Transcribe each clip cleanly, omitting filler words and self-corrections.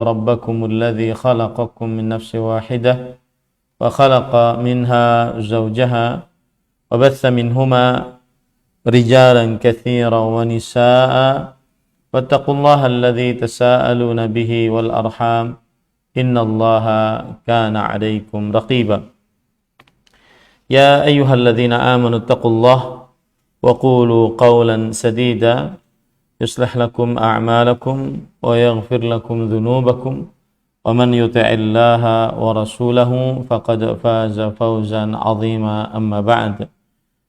ربكم الذي خلقكم من نفس واحدة وخلق منها زوجها وبث منهما رجالا كثيرا ونساء واتقوا الله الذي تساءلون به والأرحام إن الله كان عليكم رقيبا يا أيها الذين آمنوا اتقوا الله وقولوا قولا سديدا يصلح لكم أعمالكم ويغفر لكم ذنوبكم ومن يطع الله ورسوله فقد فاز فوزا عظيما أما بعد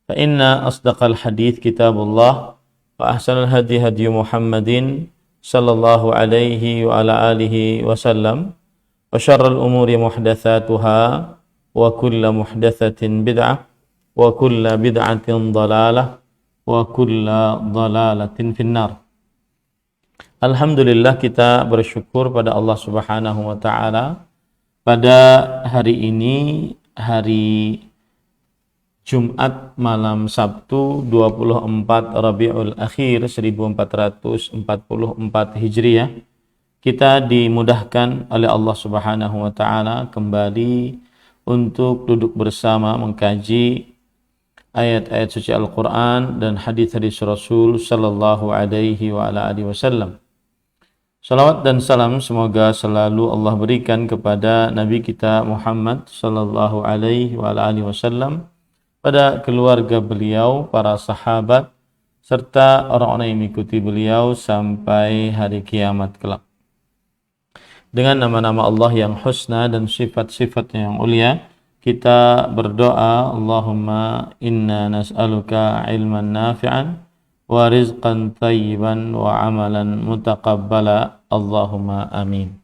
فإن أصدق الحديث كتاب الله وأحسن الهدي هدي محمد صلى الله عليه وعلى آله وسلم وشر الأمور محدثاتها وكل محدثة بدعة وكل بدعة ضلالة wa kulla dhalalatin finnar. Alhamdulillah, kita bersyukur pada Allah Subhanahu wa taala pada hari ini, hari Jumat malam Sabtu 24 Rabiul Akhir 1444 Hijriah, kita dimudahkan oleh Allah Subhanahu wa taala kembali untuk duduk bersama mengkaji ayat-ayat suci Al-Quran dan hadis-hadis Rasul sallallahu alaihi wa ala alihi wasallam. Salawat dan salam semoga selalu Allah berikan kepada Nabi kita Muhammad sallallahu alaihi wa ala alihi wasallam, pada keluarga beliau, para sahabat, serta orang-orang yang mengikuti beliau sampai hari kiamat kelak. Dengan nama-nama Allah yang husna dan sifat-sifatnya yang ulia, kita berdoa, Allahumma inna nas'aluka ilman nafi'an wa rizqan tayyiban wa amalan mutaqabbala, Allahumma amin.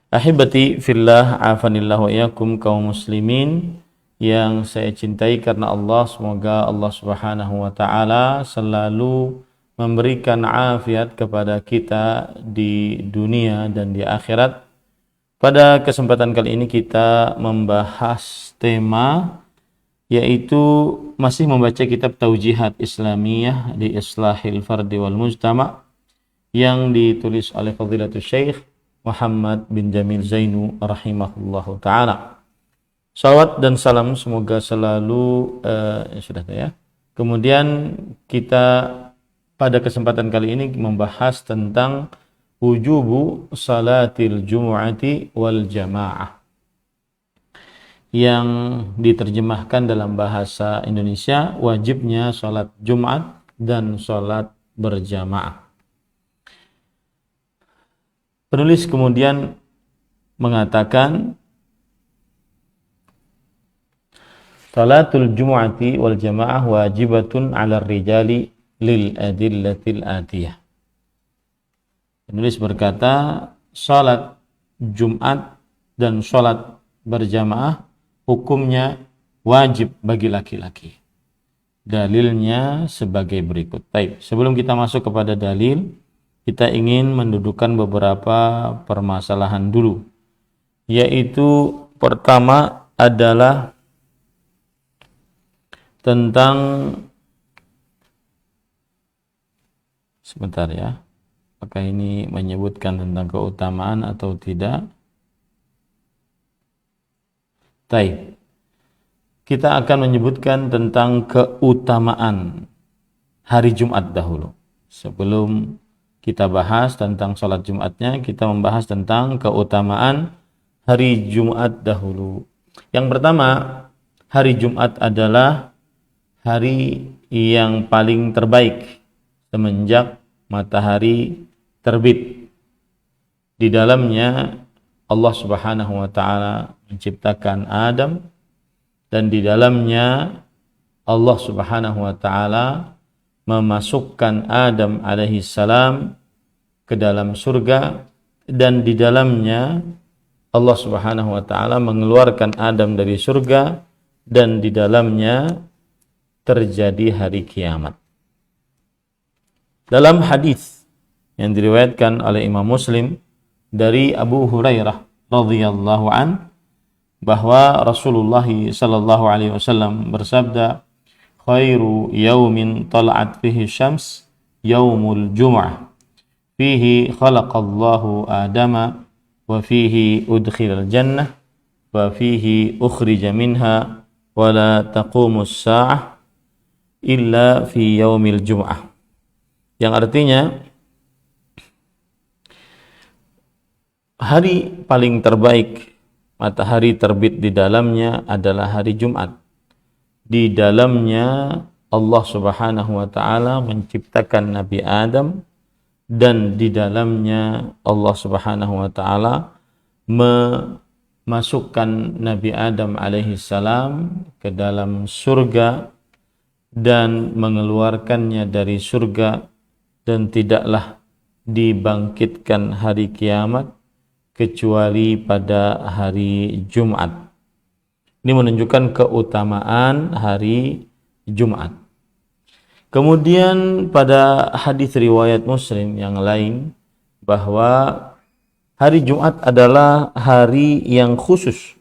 Ahibati fillah, afanillah wa iyakum kaum muslimin yang saya cintai karena Allah. Semoga Allah Subhanahu wa taala selalu memberikan afiat kepada kita di dunia dan di akhirat. Pada kesempatan kali ini kita membahas tema, yaitu masih membaca kitab Taujihat Islamiyah di Islahil Fardi wal Mujtama' yang ditulis oleh Fadilatul Syekh Muhammad bin Jamil Zainu rahimahullahu ta'ala. Salawat dan salam semoga selalu Kemudian kita pada kesempatan kali ini membahas tentang wujubu salatil jumu'ati wal jamaah, yang diterjemahkan dalam bahasa Indonesia wajibnya salat Jumat dan salat berjamaah. Penulis kemudian mengatakan salatul jumu'ati wal jamaah wajibatun 'ala rijali lil adillatil atiyah. Penulis berkata, salat Jumat dan salat berjamaah hukumnya wajib bagi laki-laki. Dalilnya sebagai berikut. Baik, sebelum kita masuk kepada dalil, kita ingin mendudukan beberapa permasalahan dulu. Yaitu pertama adalah tentang, sebentar ya, apakah ini menyebutkan tentang keutamaan atau tidak? Baik. Kita akan menyebutkan tentang keutamaan hari Jumat dahulu. Sebelum kita bahas tentang sholat Jumatnya, kita membahas tentang keutamaan hari Jumat dahulu. Yang pertama, hari Jumat adalah hari yang paling terbaik semenjak matahari terbit. Di dalamnya Allah Subhanahu wa taala menciptakan Adam, dan di dalamnya Allah Subhanahu wa taala memasukkan Adam alaihi salam ke dalam surga, dan di dalamnya Allah Subhanahu wa taala mengeluarkan Adam dari surga, dan di dalamnya terjadi hari kiamat. Dalam hadis yang diriwayatkan oleh Imam Muslim dari Abu Hurairah radhiyallahu an, bahwa Rasulullah sallallahu alaihi wasallam bersabda, khairu yaumin tala'at fihi syams yaumul jum'ah fihi khalaqallahu Adama wa fihi udkhilal jannah wa fihi ukhrija minha wa la taqumus sa'ah illa fi yaumil jum'ah. Yang artinya hari paling terbaik, matahari terbit di dalamnya adalah hari Jumat. Di dalamnya Allah Subhanahu wa taala menciptakan Nabi Adam, dan di dalamnya Allah Subhanahu wa taala memasukkan Nabi Adam alaihi salam ke dalam surga dan mengeluarkannya dari surga, dan tidaklah dibangkitkan hari kiamat kecuali pada hari Jumat. Ini menunjukkan keutamaan hari Jumat. Kemudian pada hadis riwayat Muslim yang lain bahwa hari Jumat adalah hari yang khusus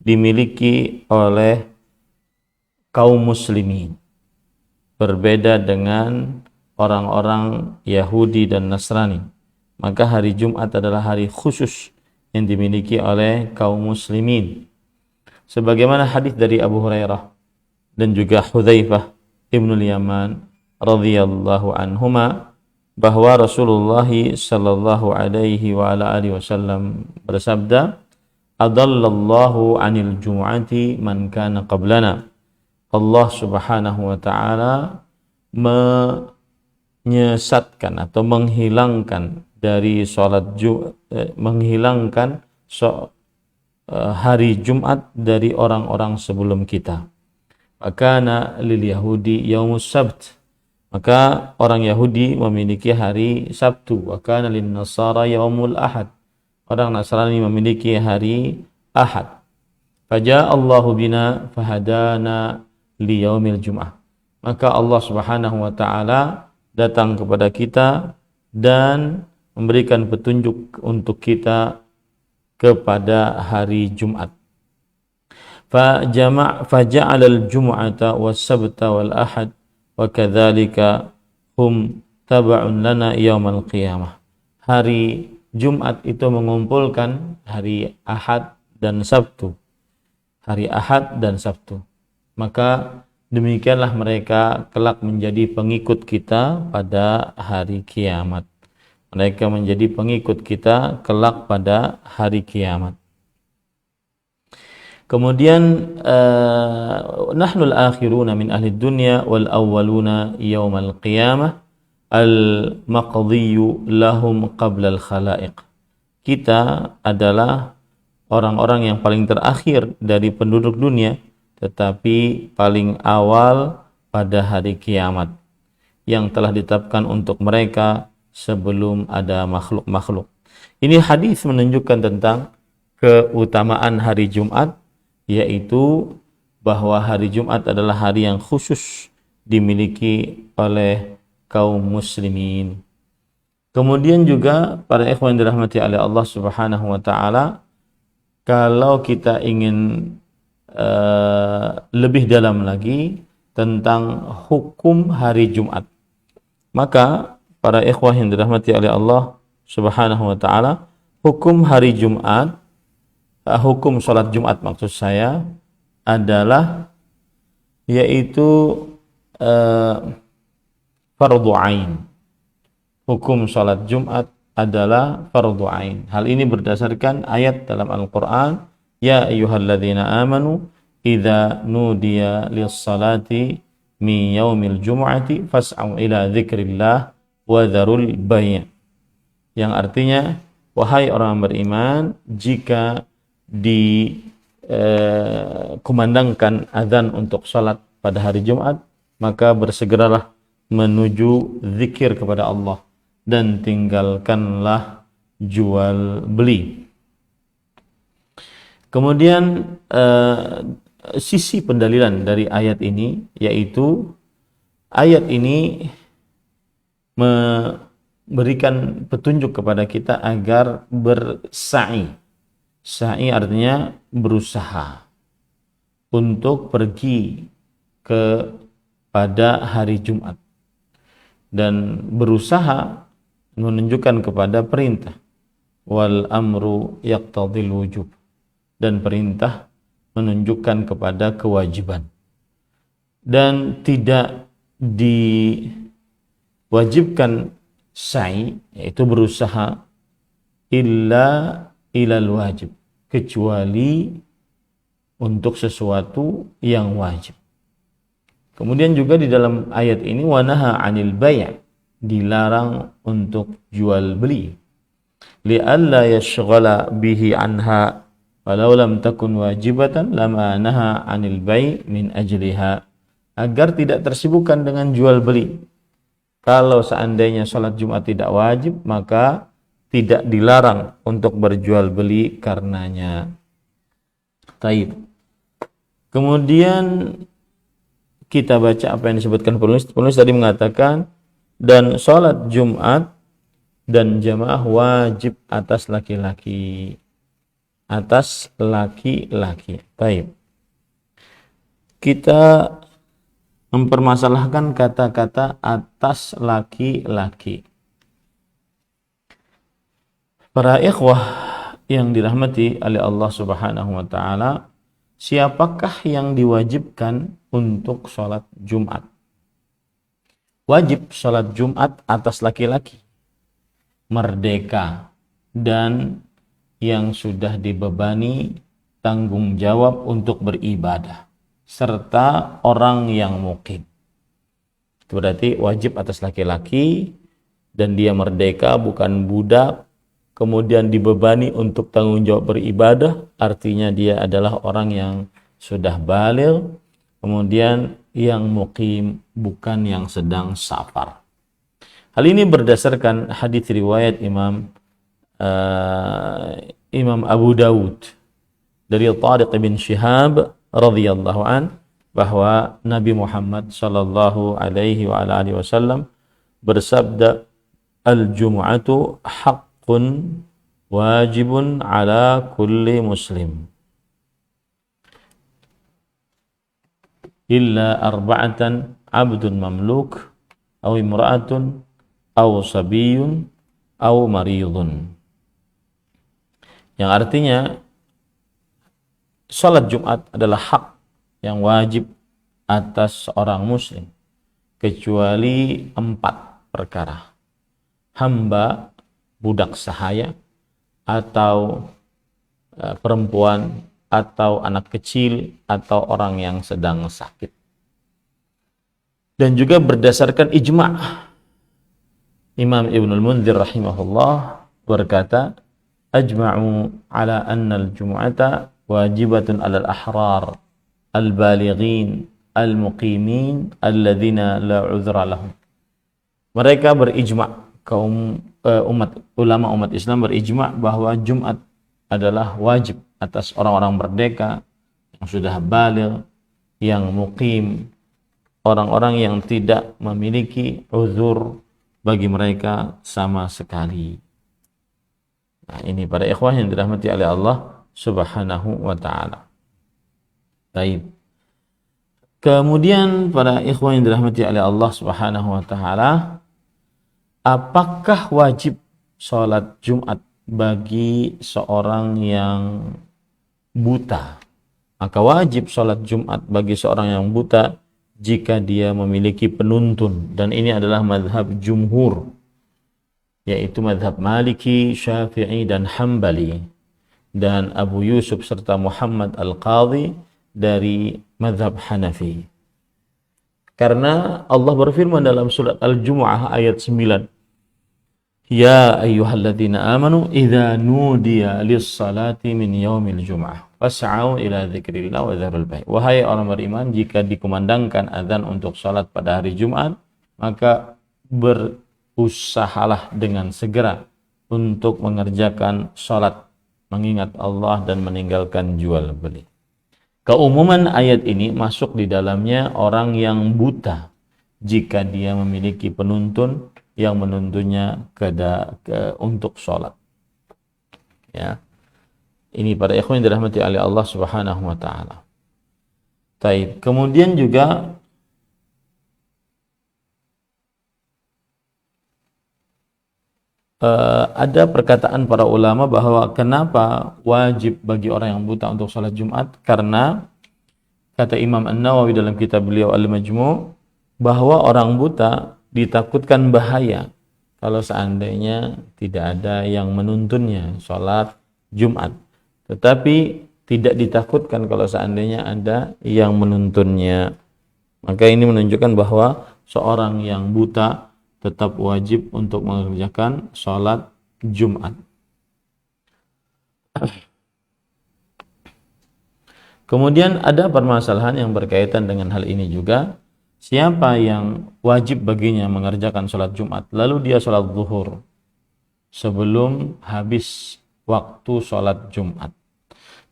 dimiliki oleh kaum muslimin. Berbeda dengan orang-orang Yahudi dan Nasrani. Maka hari Jumat adalah hari khusus yang dimiliki oleh kaum muslimin. Sebagaimana hadis dari Abu Hurairah dan juga Hudzaifah Ibnul Yaman radhiyallahu anhuma bahwa Rasulullah sallallahu alaihi wa ala alihi wasallam bersabda, "Adallallahu 'anil jum'ati man kana qablana." Allah Subhanahu wa taala menyesatkan atau menghilangkan dari menghilangkan hari Jumat dari orang-orang sebelum kita. Makana lil Yahudi yaumus sabt, maka orang Yahudi memiliki hari Sabtu. Wakana lin Nasara yaumul Ahad, orang Nasrani memiliki hari Ahad. Faja Allahu bina fahadana li yaumil Jum'ah, maka Allah Subhanahu wa taala datang kepada kita dan memberikan petunjuk untuk kita kepada hari Jumat. Faja'ala al-jum'ata was-sabta wal-ahad wa kadzalika hum tab'un lana yaumal qiyamah. Hari Jumat itu mengumpulkan hari Ahad dan Sabtu. Hari Ahad dan Sabtu. Maka demikianlah mereka kelak menjadi pengikut kita pada hari kiamat. Mereka menjadi pengikut kita kelak pada hari kiamat. Kemudian nahnul akhiruna min ahli dunya wal awwaluna yaumal qiyamah al maqdiyyu lahum qabla al khalaiq. Kita adalah orang-orang yang paling terakhir dari penduduk dunia, tetapi paling awal pada hari kiamat yang telah ditetapkan untuk mereka sebelum ada makhluk-makhluk. Ini hadis menunjukkan tentang keutamaan hari Jumat, yaitu bahwa hari Jumat adalah hari yang khusus dimiliki oleh kaum muslimin. Kemudian juga para ikhwan yang dirahmati oleh Allah Subhanahu wa taala, kalau kita ingin lebih dalam lagi tentang hukum hari Jumat, maka para ikhwah yang dirahmati oleh Allah Subhanahu wa taala, hukum hari Jumat, hukum salat Jumat maksud saya adalah yaitu fardhu ain. Hukum salat Jumat adalah fardhu ain. Hal ini berdasarkan ayat dalam Al-Qur'an, ya ayyuhalladzina amanu idza nudiya lis-salati min yaumil jumu'ati fas'au ila dzikrillah wa dzarul bai', yang artinya wahai orang beriman, jika dikumandangkan azan untuk salat pada hari Jumat, maka bersegeralah menuju zikir kepada Allah dan tinggalkanlah jual beli. Kemudian sisi pendalilan dari ayat ini, yaitu ayat ini memberikan petunjuk kepada kita agar bersa'i. Sa'i artinya berusaha untuk pergi kepada hari Jumat, dan berusaha menunjukkan kepada perintah. Wal amru yaqtadil wujub, dan perintah menunjukkan kepada kewajiban. Dan tidak diwajibkan sa'i, yaitu berusaha, illa ilal wajib, kecuali untuk sesuatu yang wajib. Kemudian juga di dalam ayat ini wanaha 'anil bai', dilarang untuk jual beli. Li'alla yashghala bihi anha walau lam takun wajibatan lama naha 'anil bai' min ajliha, agar tidak tersibukkan dengan jual beli. Kalau seandainya salat Jumat tidak wajib, maka tidak dilarang untuk berjual beli karenanya. Taib. Kemudian kita baca apa yang disebutkan penulis. Penulis tadi mengatakan, dan salat Jumat dan jamaah wajib atas laki-laki. Atas laki-laki. Taib. Kita mempermasalahkan kata-kata atas laki-laki. Para ikhwah yang dirahmati oleh Allah Subhanahu wa taala, siapakah yang diwajibkan untuk sholat Jumat? Wajib sholat Jumat atas laki-laki, merdeka, dan yang sudah dibebani tanggung jawab untuk beribadah, serta orang yang mukim. Itu berarti wajib atas laki-laki, dan dia merdeka, bukan budak, kemudian dibebani untuk tanggung jawab beribadah, artinya dia adalah orang yang sudah baligh, kemudian yang mukim, bukan yang sedang safar. Hal ini berdasarkan hadis riwayat Imam Abu Dawud dari Tariq bin Shihab radhiyallahu an, bahwa Nabi Muhammad sallallahu alaihi wa alihi wasallam bersabda, al-jum'atu haqqun wajibun ala kulli muslim illa arba'atan abdun mamluk aw imra'atun aw sabiyun aw maridun. Yang artinya salat Jumat adalah hak yang wajib atas seorang muslim kecuali 4 perkara. Hamba, budak sahaya, atau perempuan, atau anak kecil, atau orang yang sedang sakit. Dan juga berdasarkan ijma', Imam Ibnul Munzir rahimahullah berkata, ajma'u ala anna al-jum'ata wajibatun ala al-ahrar al-balighin al-muqimin alladhina la uzra lahum. Mereka berijma', ulama umat Islam berijma' bahwa Jumat adalah wajib atas orang-orang merdeka yang sudah baligh, yang muqim, orang-orang yang tidak memiliki uzur bagi mereka sama sekali. Nah, ini para ikhwah yang dirahmati oleh Allah Subhanahu wa taala. Baik. Kemudian para ikhwah yang dirahmati oleh Allah Subhanahu wa taala, apakah wajib sholat Jumat bagi seorang yang buta? Maka wajib sholat Jumat bagi seorang yang buta jika dia memiliki penuntun, dan ini adalah mazhab jumhur, yaitu mazhab Maliki, Syafi'i, dan Hambali, dan Abu Yusuf serta Muhammad Al-Qadhi dari mazhab Hanafi. Karena Allah berfirman dalam surat Al-Jumu'ah ayat 9, ya ayyuhalladzina amanu idza nudiya lis-salati min yaumil jum'ah fas'au ila dzikrillah wa dzarul bai'. Wahai orang beriman, jika dikumandangkan azan untuk salat pada hari Jumat, maka berusahalah dengan segera untuk mengerjakan salat, mengingat Allah dan meninggalkan jual beli. Keumuman ayat ini masuk di dalamnya orang yang buta jika dia memiliki penuntun yang menuntunnya untuk sholat. Ya, ini para ikhwan yang dirahmati oleh Allah Subhanahu wa taala. Taib. Kemudian juga ada perkataan para ulama bahwa kenapa wajib bagi orang yang buta untuk sholat Jumat, karena kata Imam An-Nawawi dalam kitab beliau Al-Majmu' bahwa orang buta ditakutkan bahaya kalau seandainya tidak ada yang menuntunnya sholat Jumat, tetapi tidak ditakutkan kalau seandainya ada yang menuntunnya. Maka ini menunjukkan bahwa seorang yang buta tetap wajib untuk mengerjakan sholat Jumat. Kemudian ada permasalahan yang berkaitan dengan hal ini juga. Siapa yang wajib baginya mengerjakan sholat Jumat, lalu dia sholat zuhur sebelum habis waktu sholat Jumat,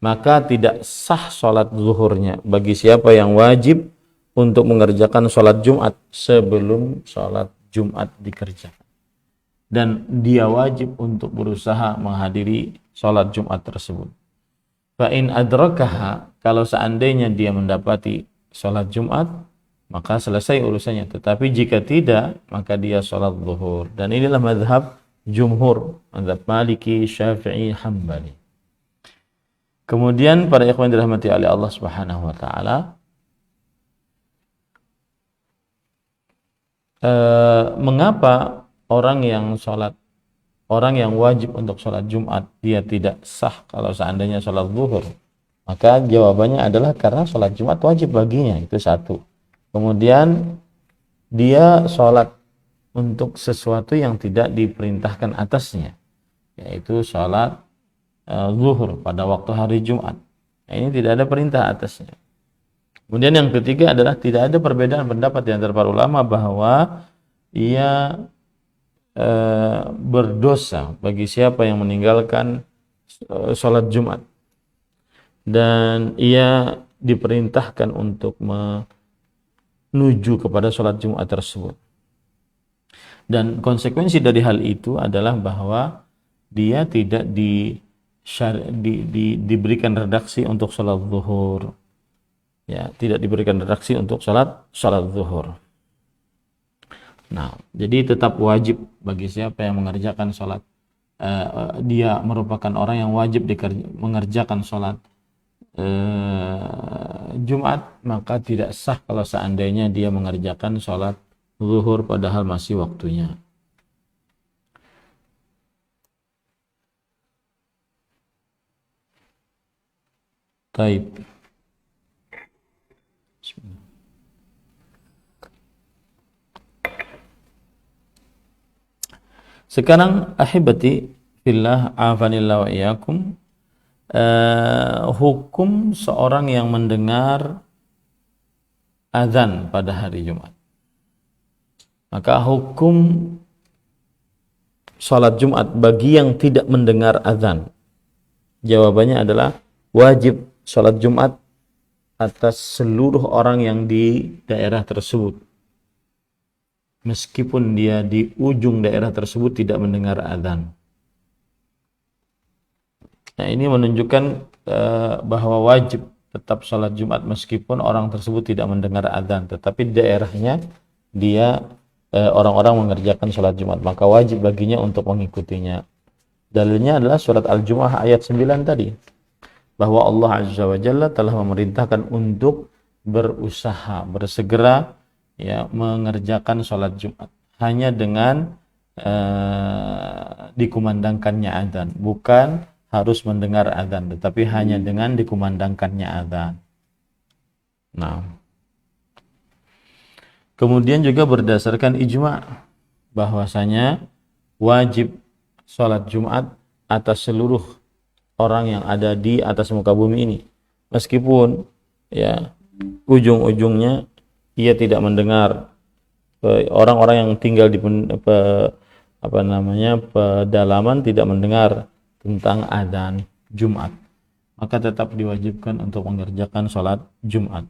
maka tidak sah sholat zuhurnya bagi siapa yang wajib untuk mengerjakan sholat Jumat sebelum sholat Jumat dikerjakan, dan dia wajib untuk berusaha menghadiri sholat Jumat tersebut. Fa in adrakaha, kalau seandainya dia mendapati sholat Jumat, maka selesai urusannya. Tetapi jika tidak, maka dia sholat zuhur. Dan inilah mazhab jumhur, mazhab Maliki, Syafi'i, Hambali. Kemudian para ikhwan dirahmati oleh Allah Subhanahu wa taala, mengapa orang yang wajib untuk sholat Jumat dia tidak sah kalau seandainya sholat zuhur? Maka jawabannya adalah karena sholat Jumat wajib baginya, itu satu. Kemudian dia sholat untuk sesuatu yang tidak diperintahkan atasnya, yaitu sholat zuhur pada waktu hari Jumat. Nah, ini tidak ada perintah atasnya. Kemudian yang ketiga adalah tidak ada perbedaan pendapat di antara para ulama bahwa ia berdosa bagi siapa yang meninggalkan sholat Jumat, dan ia diperintahkan untuk menuju kepada sholat Jumat tersebut. Dan konsekuensi dari hal itu adalah bahwa dia tidak diberikan redaksi untuk sholat zuhur. Ya, tidak diberikan redaksi untuk sholat zuhur. Nah, jadi tetap wajib bagi siapa yang mengerjakan sholat, dia merupakan orang yang wajib mengerjakan sholat Jumat, maka tidak sah kalau seandainya dia mengerjakan sholat zuhur padahal masih waktunya. Taib. Sekarang ahibati fillah afanillah wa iyyakum, hukum seorang yang mendengar azan pada hari Jumat. Maka hukum salat Jumat bagi yang tidak mendengar azan, jawabannya adalah wajib salat Jumat atas seluruh orang yang di daerah tersebut, meskipun dia di ujung daerah tersebut tidak mendengar azan. Nah, ini menunjukkan bahwa wajib tetap salat Jumat meskipun orang tersebut tidak mendengar azan, tetapi daerahnya dia orang-orang mengerjakan salat Jumat, maka wajib baginya untuk mengikutinya. Dalilnya adalah surat Al-Jumu'ah ayat 9 tadi, bahwa Allah Azza wa Jalla telah memerintahkan untuk berusaha, bersegera ya mengerjakan salat Jumat hanya dengan dikumandangkannya azan, bukan harus mendengar azan, tetapi hanya dengan dikumandangkannya azan. Nah, kemudian juga berdasarkan ijma' bahwasanya wajib salat Jumat atas seluruh orang yang ada di atas muka bumi ini, meskipun ya ujung-ujungnya ia tidak mendengar, orang-orang yang tinggal di pedalaman tidak mendengar tentang adzan Jumat, maka tetap diwajibkan untuk mengerjakan sholat Jumat.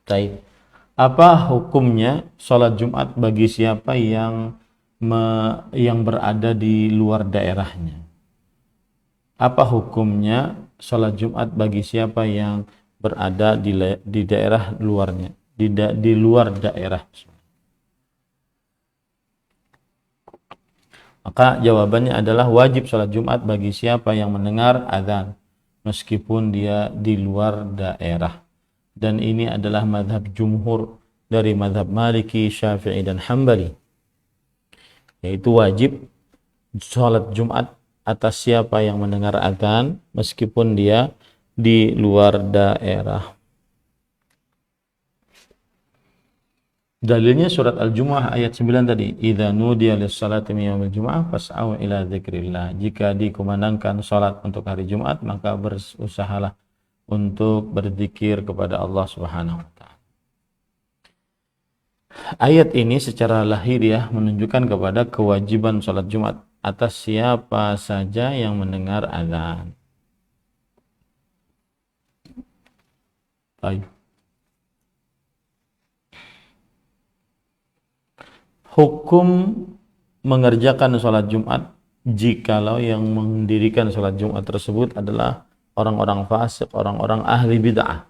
Baik. Apa hukumnya sholat Jumat bagi siapa yang berada di luar daerahnya? Apa hukumnya sholat Jumat bagi siapa yang berada di daerah luarnya, di luar daerah. Maka jawabannya adalah wajib sholat Jumat bagi siapa yang mendengar azan meskipun dia di luar daerah. Dan ini adalah mazhab jumhur dari mazhab Maliki, Syafi'i dan Hambali, yaitu wajib sholat Jumat atas siapa yang mendengar azan meskipun dia di luar daerah. Dalilnya surat Al-Jumu'ah ayat 9 tadi, idza nudiya lis-salati min yaumil jumu'ah fas'au ila dzikrillah. Jika dikumandangkan salat untuk hari Jumat, maka berusahalah untuk berzikir kepada Allah Subhanahu wa taala. Ayat ini secara lahiriah menunjukkan kepada kewajiban salat Jumat atas siapa saja yang mendengar azan. Baik. Hukum mengerjakan sholat Jumat jikalau yang mendirikan sholat Jumat tersebut adalah orang-orang fasik, orang-orang ahli bid'ah.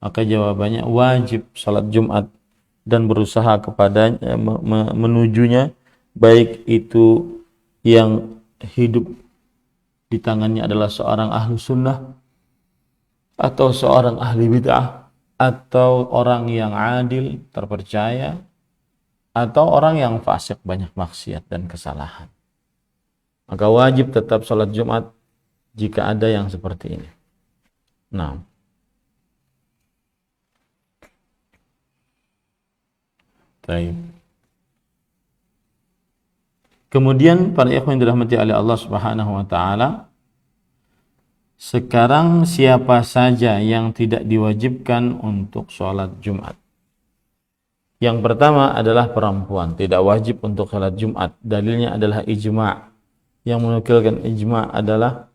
Maka jawabannya wajib sholat Jumat dan berusaha kepadanya menujunya, baik itu yang hidup di tangannya adalah seorang ahlu sunnah atau seorang ahli bid'ah atau orang yang adil, terpercaya, atau orang yang fasik, banyak maksiat dan kesalahan. Maka wajib tetap sholat Jumat jika ada yang seperti ini. Nah, baik. Kemudian para ikhwan yang dirahmati oleh Allah Subhanahu wa taala, sekarang siapa saja yang tidak diwajibkan untuk sholat Jumat? Yang pertama adalah perempuan, tidak wajib untuk salat Jumat. Dalilnya adalah ijma'. Yang menukilkan ijma' adalah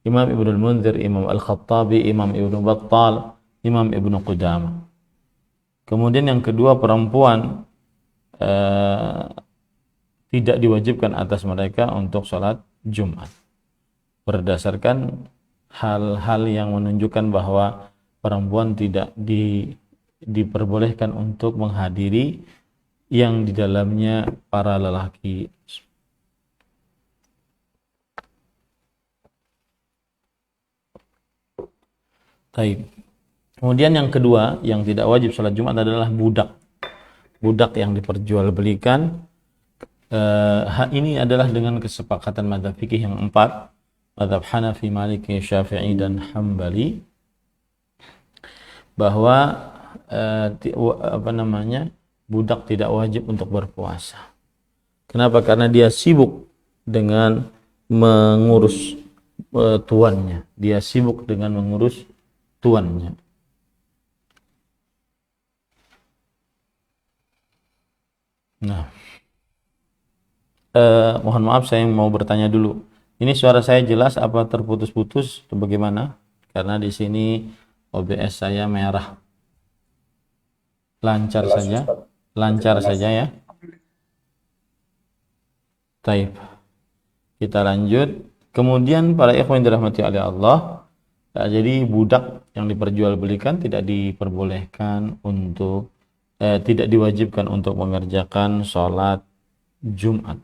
Imam Ibnu Al-Munzir, Imam Al-Khattabi, Imam Ibnu Battal, Imam Ibnu Qudamah. Kemudian yang kedua, perempuan tidak diwajibkan atas mereka untuk salat Jumat. Berdasarkan hal-hal yang menunjukkan bahwa perempuan tidak diperbolehkan untuk menghadiri yang di dalamnya para lelaki. Baik. Kemudian yang kedua yang tidak wajib sholat Jumat adalah budak. Budak yang diperjualbelikan. Ini adalah dengan kesepakatan mazhab fikih yang 4, mazhab Hanafi, Maliki, Syafi'i dan Hambali, bahwa budak tidak wajib untuk berpuasa. Kenapa? Karena dia sibuk dengan mengurus tuannya. Dia sibuk dengan mengurus tuannya. Nah, mohon maaf, saya mau bertanya dulu. Ini suara saya jelas apa terputus-putus atau bagaimana? Karena di sini OBS saya merah. Lancar jelas, saja, Ustaz. Lancar jelas saja ya. Taib. Kita lanjut. Kemudian para ikhwan yang dirahmati oleh Allah, jadi budak yang diperjualbelikan tidak diperbolehkan untuk tidak diwajibkan untuk mengerjakan sholat Jumat.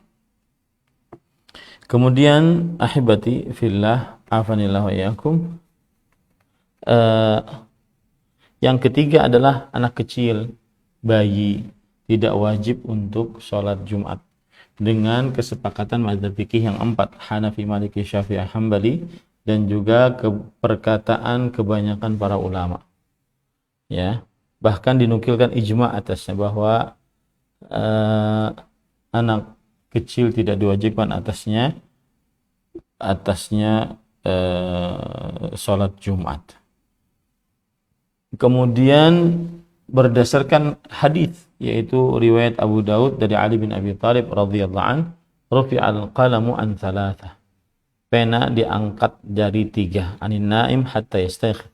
Kemudian ahibati fillah, afanillahu wa iyyakum. Yang ketiga adalah anak kecil, bayi, tidak wajib untuk sholat Jumat. Dengan kesepakatan mazhab fikih yang 4, Hanafi, Maliki, Syafi'i, Hambali, dan juga perkataan kebanyakan para ulama. Ya, bahkan dinukilkan ijma' atasnya bahwa anak kecil tidak diwajibkan atasnya sholat Jumat. Kemudian berdasarkan hadis, yaitu riwayat Abu Daud dari Ali bin Abi Thalib radhiyallahu an, rufi'al qalamu an thalatha. Pena diangkat dari 3, anin naim hatta yastayqi,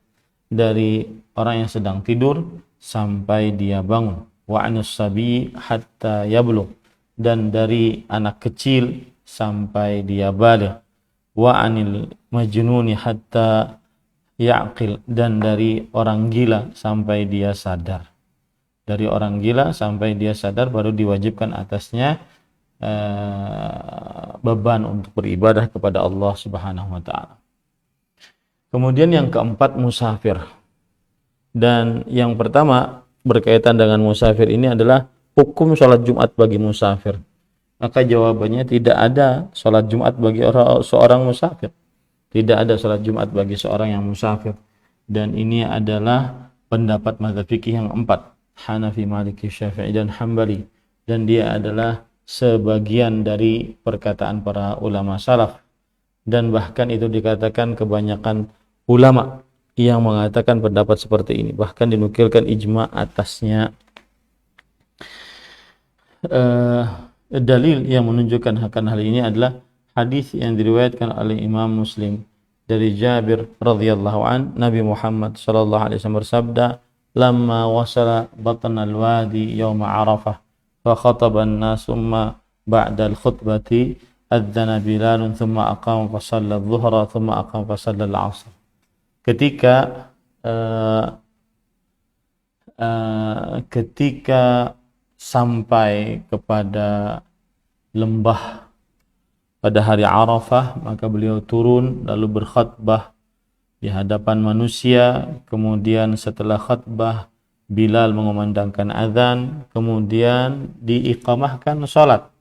dari orang yang sedang tidur sampai dia bangun, wa anus sabi hatta yablugh, dan dari anak kecil sampai dia baligh, wa anil majnuni hatta ya'qil, dan dari orang gila sampai dia sadar. Dari orang gila sampai dia sadar baru diwajibkan atasnya beban untuk beribadah kepada Allah Subhanahu wa taala. Kemudian yang keempat, musafir. Dan yang pertama berkaitan dengan musafir ini adalah hukum sholat Jumat bagi musafir. Maka jawabannya tidak ada sholat Jumat bagi seorang musafir. Tidak ada sholat Jumat bagi seorang yang musafir. Dan ini adalah pendapat mazhab fikih yang empat, Hanafi, Maliki, Syafi'i, dan Hambali. Dan dia adalah sebagian dari perkataan para ulama salaf. Dan bahkan itu dikatakan kebanyakan ulama yang mengatakan pendapat seperti ini. Bahkan dinukilkan ijma atasnya. Dalil yang menunjukkan akan hal ini adalah hadis yang diriwayatkan oleh Imam Muslim dari Jabir radhiyallahu an, Nabi Muhammad sallallahu alaihi wasallam bersabda, "Lamma wasala batna al-wadi yawm Arafah, fa khataba an-nas thumma ba'da al-khutbati adzana Bilal thumma aqama fa shalla adh-dhuhra thumma aqama fa shalla al-'ashr." Ketika sampai kepada lembah pada hari Arafah, maka beliau turun lalu berkhutbah di hadapan manusia. Kemudian setelah khutbah, Bilal mengumandangkan azan, kemudian diiqamahkan salat.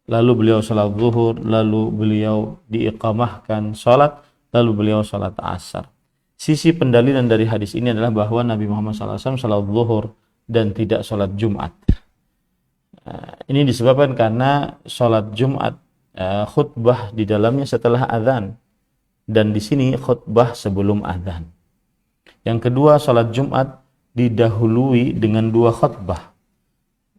Lalu beliau salat zuhur, lalu beliau diiqamahkan salat, lalu beliau salat asar. Sisi pendalilan dari hadis ini adalah bahwa Nabi Muhammad SAW salat zuhur dan tidak salat Jumat. Ini disebabkan karena salat Jumat khutbah di dalamnya setelah azan, dan di sini khutbah sebelum azan. Yang kedua, salat Jumat didahului dengan 2 khutbah,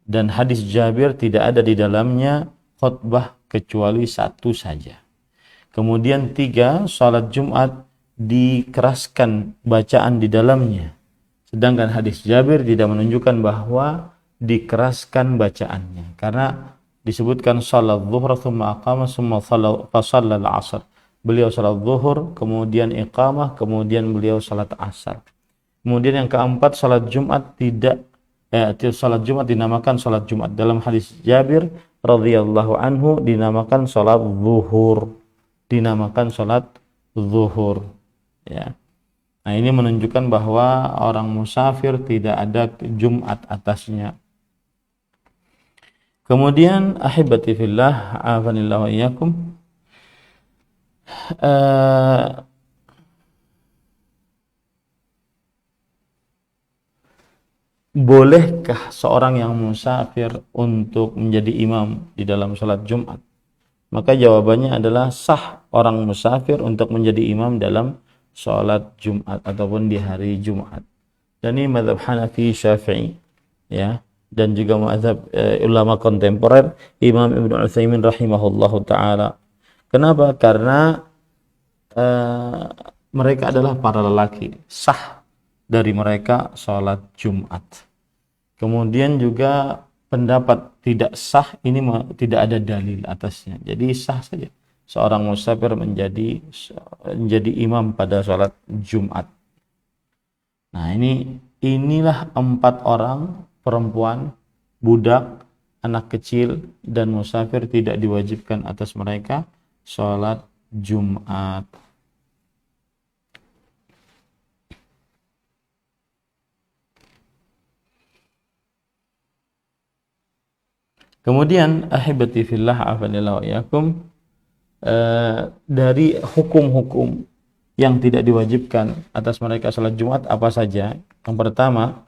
dan hadis Jabir tidak ada di dalamnya khutbah kecuali 1 saja. Kemudian 3, salat Jumat dikeraskan bacaan di dalamnya, sedangkan hadis Jabir tidak menunjukkan bahwa dikeraskan bacaannya, karena disebutkan salat zuhur thumma aqama thumma shalla al-'asr. Beliau salat zuhur, kemudian iqamah, kemudian beliau salat asar. Kemudian yang keempat, salat Jumat salat Jumat dinamakan salat Jumat. Dalam hadis Jabir radhiyallahu anhu dinamakan salat zuhur. Dinamakan salat zuhur. Ya. Nah, ini menunjukkan bahwa orang musafir tidak ada Jumat atasnya. Kemudian ahibati fillah, afanillahu wa iyyakum, bolehkah seorang yang musafir untuk menjadi imam di dalam salat Jumat? Maka jawabannya adalah sah orang musafir untuk menjadi imam dalam salat Jumat ataupun di hari Jumat. Dan ini mazhab Hanafi, Syafi'i, ya, dan juga mazhab ulama kontemporer Imam Ibnu Utsaimin rahimahullahu taala. Kenapa? Karena mereka adalah para lelaki, sah dari mereka salat Jumat. Kemudian juga pendapat tidak sah ini tidak ada dalil atasnya. Jadi sah saja seorang musafir menjadi imam pada salat Jumat. Nah, inilah 4 orang, perempuan, budak, anak kecil, dan musafir tidak diwajibkan atas mereka salat Jumat. Kemudian ahibati fillah, afanillahu wa iyyakum, dari hukum-hukum yang tidak diwajibkan atas mereka salat Jumat apa saja? Yang pertama,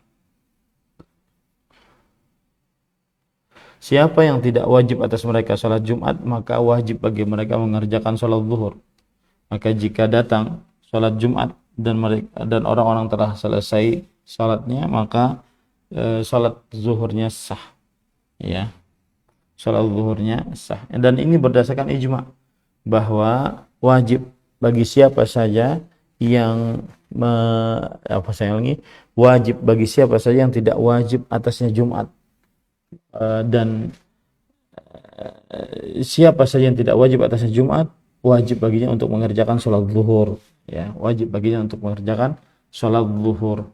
siapa yang tidak wajib atas mereka salat Jumat, maka wajib bagi mereka mengerjakan salat zuhur. Maka jika datang salat Jumat dan orang-orang telah selesai salatnya, maka salat zuhurnya sah, ya. Salat zuhurnya sah. Dan ini berdasarkan ijma bahwa wajib bagi siapa saja yang wajib bagi siapa saja yang tidak wajib atasnya Jumat, dan siapa saja yang tidak wajib atasnya Jumat, wajib baginya untuk mengerjakan sholat zuhur, ya, wajib baginya untuk mengerjakan sholat zuhur.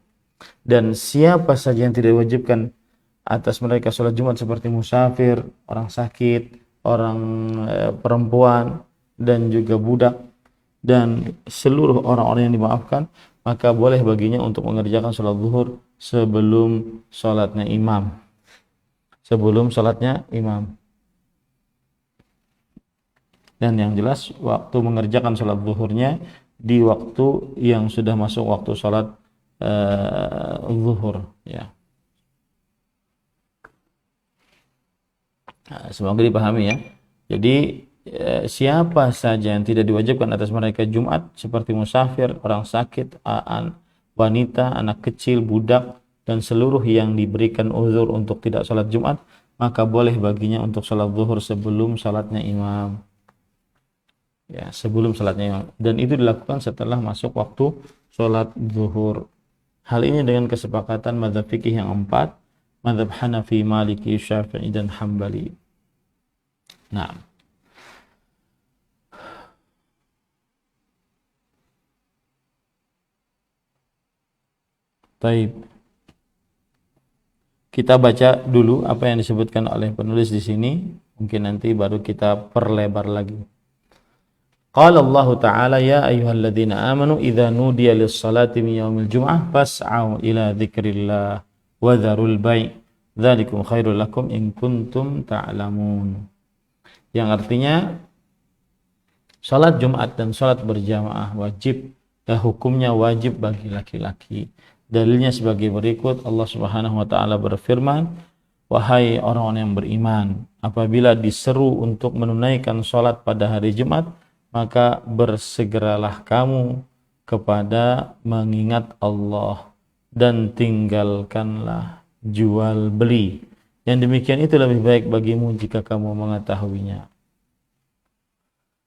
Dan siapa saja yang tidak diwajibkan atas mereka sholat Jumat seperti musafir, orang sakit, orang perempuan, dan juga budak, dan seluruh orang-orang yang dimaafkan, maka boleh baginya untuk mengerjakan sholat zuhur sebelum sholatnya imam. Sebelum sholatnya imam. Dan yang jelas waktu mengerjakan sholat zuhurnya di waktu yang sudah masuk waktu sholat zuhur, ya. Nah, semoga dipahami ya. Jadi siapa saja yang tidak diwajibkan atas mereka Jumat seperti musafir, orang sakit, wanita, anak kecil, budak, dan seluruh yang diberikan uzur untuk tidak sholat Jumat, maka boleh baginya untuk sholat zuhur sebelum sholatnya imam. Ya, sebelum sholatnya imam. Dan itu dilakukan setelah masuk waktu sholat zuhur. Hal ini dengan kesepakatan mazhab fikih yang 4, mazhab Hanafi, Maliki, Syafi'i, dan Hambali. Nah, baik. Kita baca dulu apa yang disebutkan oleh penulis di sini, mungkin nanti baru kita perlebar lagi. Qala Allah Ta'ala ya ayyuhalladzina amanu idza nudiya lis-salati min yaumil jum'ah fas'au ila dzikrillah wa dzarul bai' dzalikum khairul lakum in kuntum ta'lamun. Yang artinya salat Jumat dan salat berjamaah wajib, hukumnya wajib bagi laki-laki. Dalilnya sebagai berikut, Allah Subhanahu wa taala berfirman, wahai orang-orang yang beriman, apabila diseru untuk menunaikan salat pada hari Jumat, maka bersegeralah kamu kepada mengingat Allah dan tinggalkanlah jual beli. Yang demikian itu lebih baik bagimu jika kamu mengetahuinya.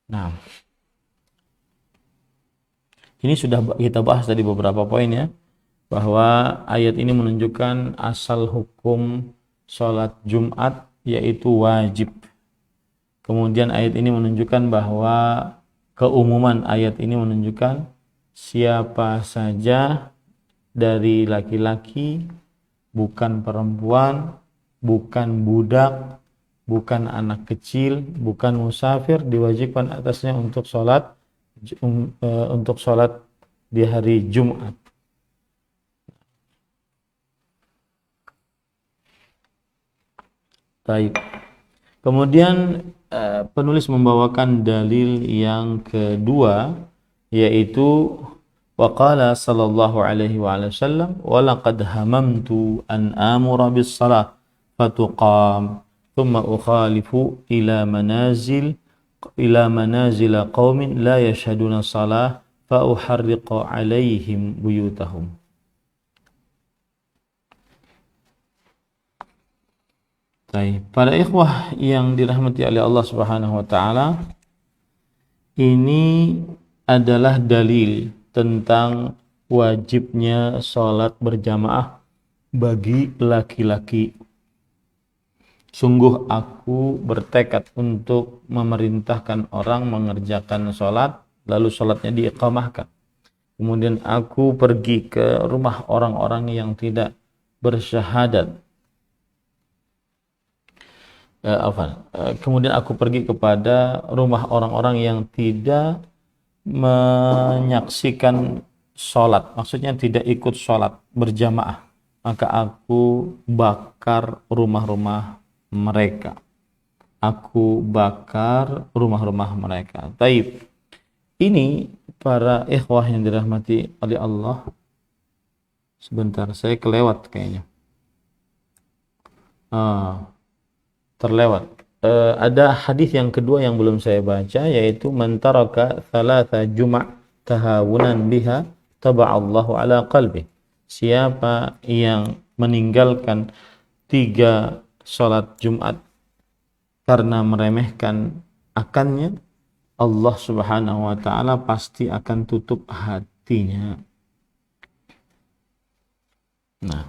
Nah, ini sudah kita bahas tadi beberapa poin ya, bahwa ayat ini menunjukkan asal hukum sholat Jumat yaitu wajib. Kemudian ayat ini menunjukkan bahwa keumuman ayat ini menunjukkan siapa saja dari laki-laki, bukan perempuan, bukan budak, bukan anak kecil, bukan musafir, diwajibkan atasnya untuk sholat di hari Jumat. Baik. Kemudian penulis membawakan dalil yang kedua, yaitu waqala sallallahu alaihi wasallam wa laqad hamamtu an amura bis salah fatuqam thumma ukhalifu ila manazil qaumin la yashhaduna salah fa uharriqu alaihim buyutahum. Para ikhwah yang dirahmati oleh Allah Subhanahu wa taala, ini adalah dalil tentang wajibnya salat berjamaah bagi laki-laki. Sungguh aku bertekad untuk memerintahkan orang mengerjakan salat, lalu salatnya diiqamahkan. Kemudian aku pergi ke rumah orang-orang yang tidak bersyahadat. Kemudian aku pergi kepada rumah orang-orang yang tidak menyaksikan sholat, maksudnya tidak ikut sholat berjamaah, maka aku bakar rumah-rumah mereka. Aku bakar rumah-rumah mereka. Taib. Ini para ikhwah yang dirahmati oleh Allah. Sebentar, saya kelewat kayaknya. Terlewat. Ada hadis yang kedua yang belum saya baca, yaitu man taraka thalatha juma' tahawunan biha taba'allahu ala qalbi. Siapa yang meninggalkan 3 salat Jumat karena meremehkan akannya, Allah Subhanahu wa taala pasti akan tutup hatinya. Nah,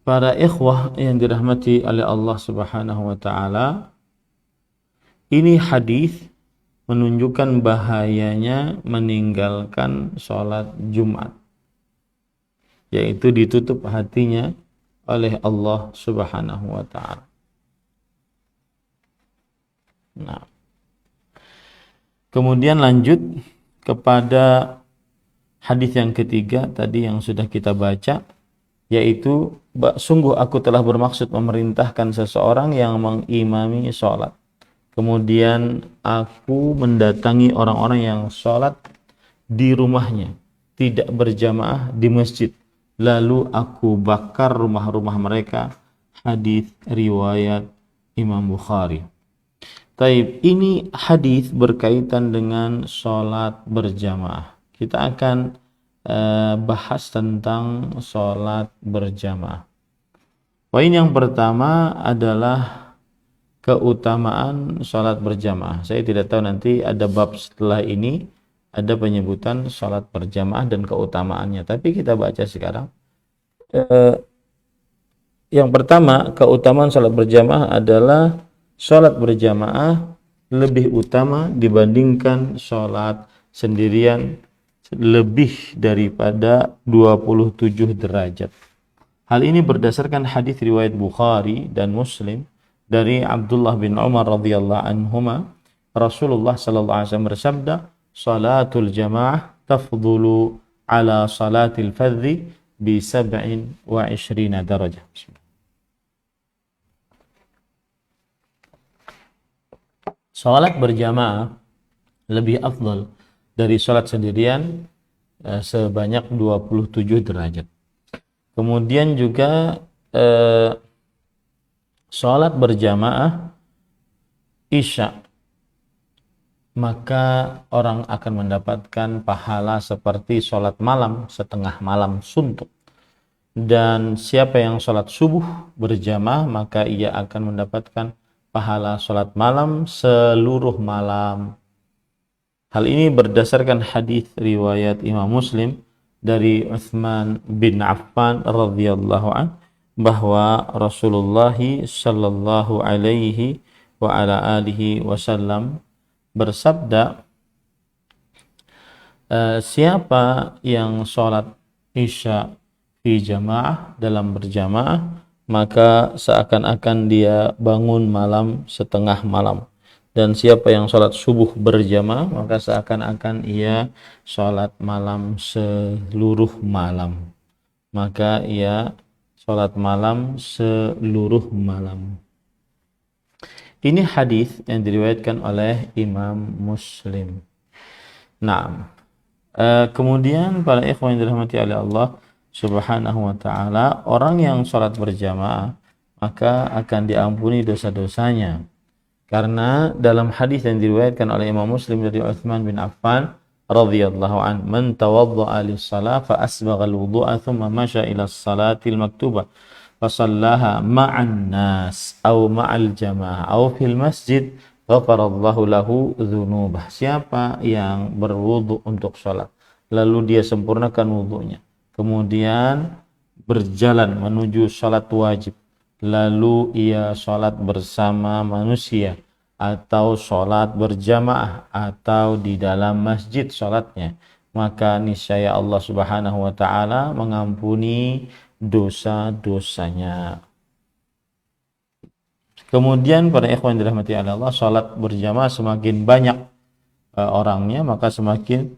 para ikhwah yang dirahmati oleh Allah Subhanahu wa taala, ini hadis menunjukkan bahayanya meninggalkan sholat Jumat, yaitu ditutup hatinya oleh Allah Subhanahu wa ta'ala. Nah, kemudian lanjut kepada hadis yang ketiga tadi yang sudah kita baca, yaitu sungguh aku telah bermaksud memerintahkan seseorang yang mengimami sholat. Kemudian aku mendatangi orang-orang yang sholat di rumahnya, tidak berjamaah di masjid. Lalu aku bakar rumah-rumah mereka. Hadis riwayat Imam Bukhari. Taib, ini hadis berkaitan dengan sholat berjamaah. Kita akan bahas tentang sholat berjamaah. Poin yang pertama adalah keutamaan sholat berjamaah. Saya tidak tahu nanti ada bab setelah ini ada penyebutan sholat berjamaah dan keutamaannya, tapi kita baca sekarang. Yang pertama, keutamaan sholat berjamaah adalah sholat berjamaah lebih utama dibandingkan sholat sendirian lebih daripada 27 derajat. Hal ini berdasarkan hadis riwayat Bukhari dan Muslim dari Abdullah bin Umar radhiyallahu anhuma, Rasulullah sallallahu alaihi wasallam bersabda, "Salatul jamaah tafdhulu ala salatil fardhi bi 27 darajah." Salat berjamaah lebih afdal dari salat sendirian sebanyak 27 derajat. Kemudian juga salat berjamaah Isya, maka orang akan mendapatkan pahala seperti salat malam setengah malam suntuk. Dan siapa yang salat subuh berjamaah, maka ia akan mendapatkan pahala salat malam seluruh malam. Hal ini berdasarkan hadis riwayat Imam Muslim dari Utsman bin Affan radhiyallahu an, bahwa Rasulullah sallallahu alaihi wa ala alihi wasallam bersabda, siapa yang sholat Isya fi jamaah, dalam berjamaah, maka seakan-akan dia bangun malam setengah malam. Dan siapa yang sholat subuh berjamaah, maka seakan-akan ia sholat malam seluruh malam. Maka ia sholat malam seluruh malam. Ini hadis yang diriwayatkan oleh Imam Muslim. Nah, kemudian para ikhwan yang dirahmati oleh Allah Subhanahu wa ta'ala, orang yang sholat berjamaah maka akan diampuni dosa-dosanya, karena dalam hadis yang diriwayatkan oleh Imam Muslim dari Utsman bin Affan radhiyallahu an, man tawadda'a lis-shalah fa asbagha al-wudu'a thumma masha ila as-salatil maktubah fa shallaha ma'an nas aw ma'al jamaah aw fil masjid ghafarallahu lahu dzunubah. Siapa yang berwudu untuk sholat lalu dia sempurnakan wudunya, kemudian berjalan menuju sholat wajib, lalu ia sholat bersama manusia atau sholat berjamaah atau di dalam masjid sholatnya, maka niscaya Allah Subhanahu wa ta'ala mengampuni dosa-dosanya. Kemudian para ikhwan dirahmati Allah, sholat berjamaah semakin banyak orangnya, maka semakin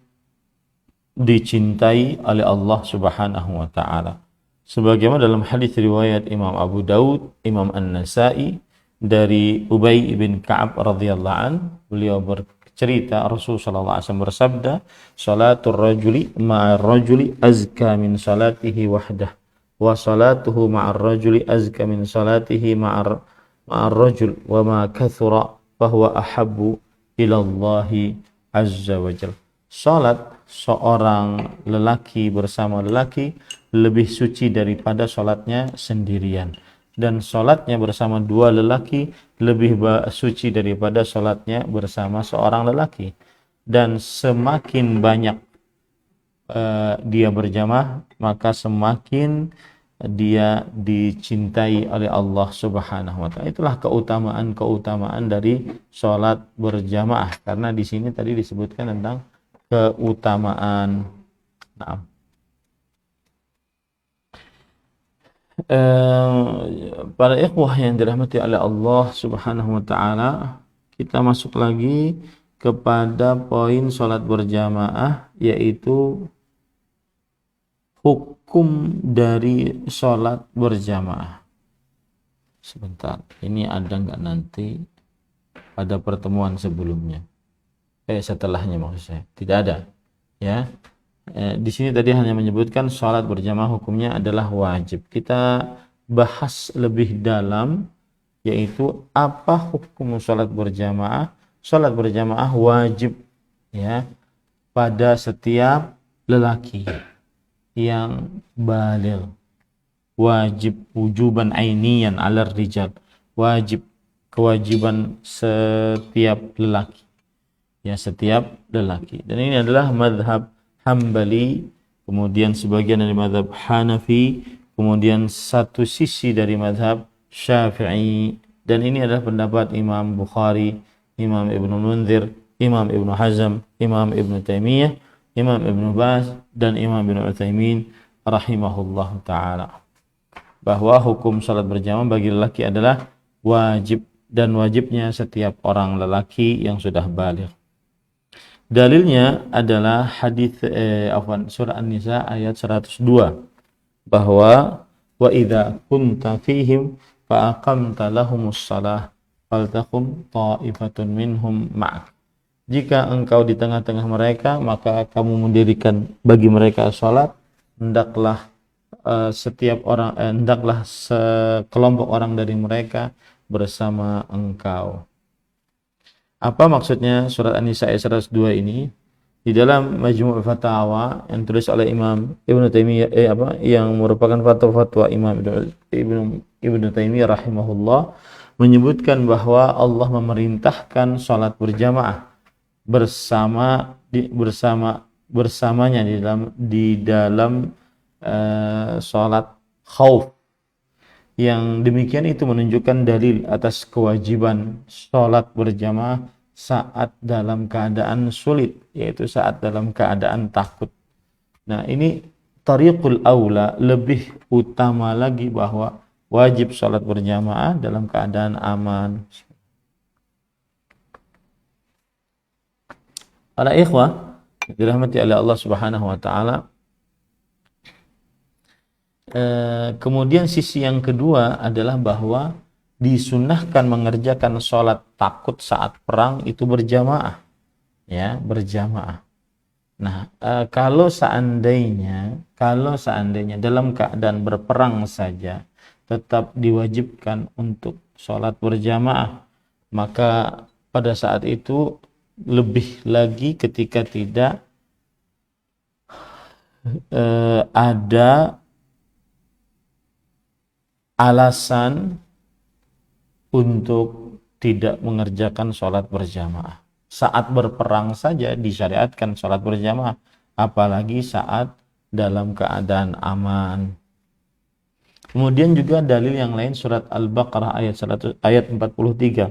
dicintai oleh Allah Subhanahu wa ta'ala. Sebagaimana dalam hadis riwayat Imam Abu Daud, Imam An-Nasai dari Ubay bin Ka'ab radhiyallahu an, beliau bercerita Rasul sallallahu alaihi wasallam bersabda, "Salatul rajuli ma'ar rajuli azka min salatihi wahdah, wa salatuhu ma'ar rajuli azka min salatihi ma'ar rajul, wa ma kathura fahuwa ahabbu ila Allah azza wa jalla." Salat seorang lelaki bersama lelaki lebih suci daripada salatnya sendirian, dan salatnya bersama dua lelaki lebih suci daripada salatnya bersama seorang lelaki. Dan semakin banyak dia berjamaah, maka semakin dia dicintai oleh Allah Subhanahu wa taala. Itulah keutamaan dari sholat berjamaah, karena di sini tadi disebutkan tentang keutamaan. Nah, para ikhwah yang dirahmati oleh Allah Subhanahu wa taala, kita masuk lagi kepada poin sholat berjamaah, yaitu hukum dari sholat berjamaah. Sebentar, ini ada nggak nanti pada pertemuan sebelumnya? Setelahnya maksud saya. Tidak ada. Ya. Di sini tadi hanya menyebutkan sholat berjamaah hukumnya adalah wajib. Kita bahas lebih dalam, yaitu apa hukum sholat berjamaah. Sholat berjamaah wajib, ya, pada setiap lelaki yang baligh, wajib wujuban ainian 'alal rijal, wajib, kewajiban setiap lelaki, ya, setiap lelaki. Dan ini adalah mazhab Hambali, kemudian sebagian dari mazhab Hanafi, kemudian satu sisi dari mazhab Syafi'i, dan ini adalah pendapat Imam Bukhari, Imam Ibnu Munzir, Imam Ibnu Hazm, Imam Ibnu Taimiyah, Imam Ibnu Baz, dan Imam Ibnu Utsaimin rahimahullah ta'ala, bahwa hukum salat berjamaah bagi lelaki adalah wajib, dan wajibnya setiap orang lelaki yang sudah baligh. Dalilnya adalah hadis surah An-Nisa ayat 102, bahwa wa idza kunta fihim fa aqamta lahumus shalah faltaqum ta'ifatun minhum ma'ak. Jika engkau di tengah-tengah mereka, maka kamu mendirikan bagi mereka salat, hendaklah hendaklah sekelompok orang dari mereka bersama engkau. Apa maksudnya surat An-Nisa ayat 102 ini? Di dalam Majmu' Fatawa yang tulis oleh Imam Ibnu Taimiyah yang merupakan fatwa Imam Ibnu Taimiyah rahimahullah, menyebutkan bahwa Allah memerintahkan salat berjamaah bersamanya di dalam salat khauf. Yang demikian itu menunjukkan dalil atas kewajiban sholat berjamaah saat dalam keadaan sulit, yaitu saat dalam keadaan takut. Nah, ini tariqul aula, lebih utama lagi bahwa wajib sholat berjamaah dalam keadaan aman. Para ikhwah dirahmati oleh Allah Subhanahu wa taala, kemudian sisi yang kedua adalah bahwa disunnahkan mengerjakan sholat takut saat perang itu berjamaah, ya, berjamaah. Nah, kalau seandainya dalam keadaan berperang saja tetap diwajibkan untuk sholat berjamaah, maka pada saat itu lebih lagi ketika tidak ada alasan untuk tidak mengerjakan sholat berjamaah. Saat berperang saja disyariatkan sholat berjamaah, apalagi saat dalam keadaan aman. Kemudian juga dalil yang lain, surat Al-Baqarah ayat 43,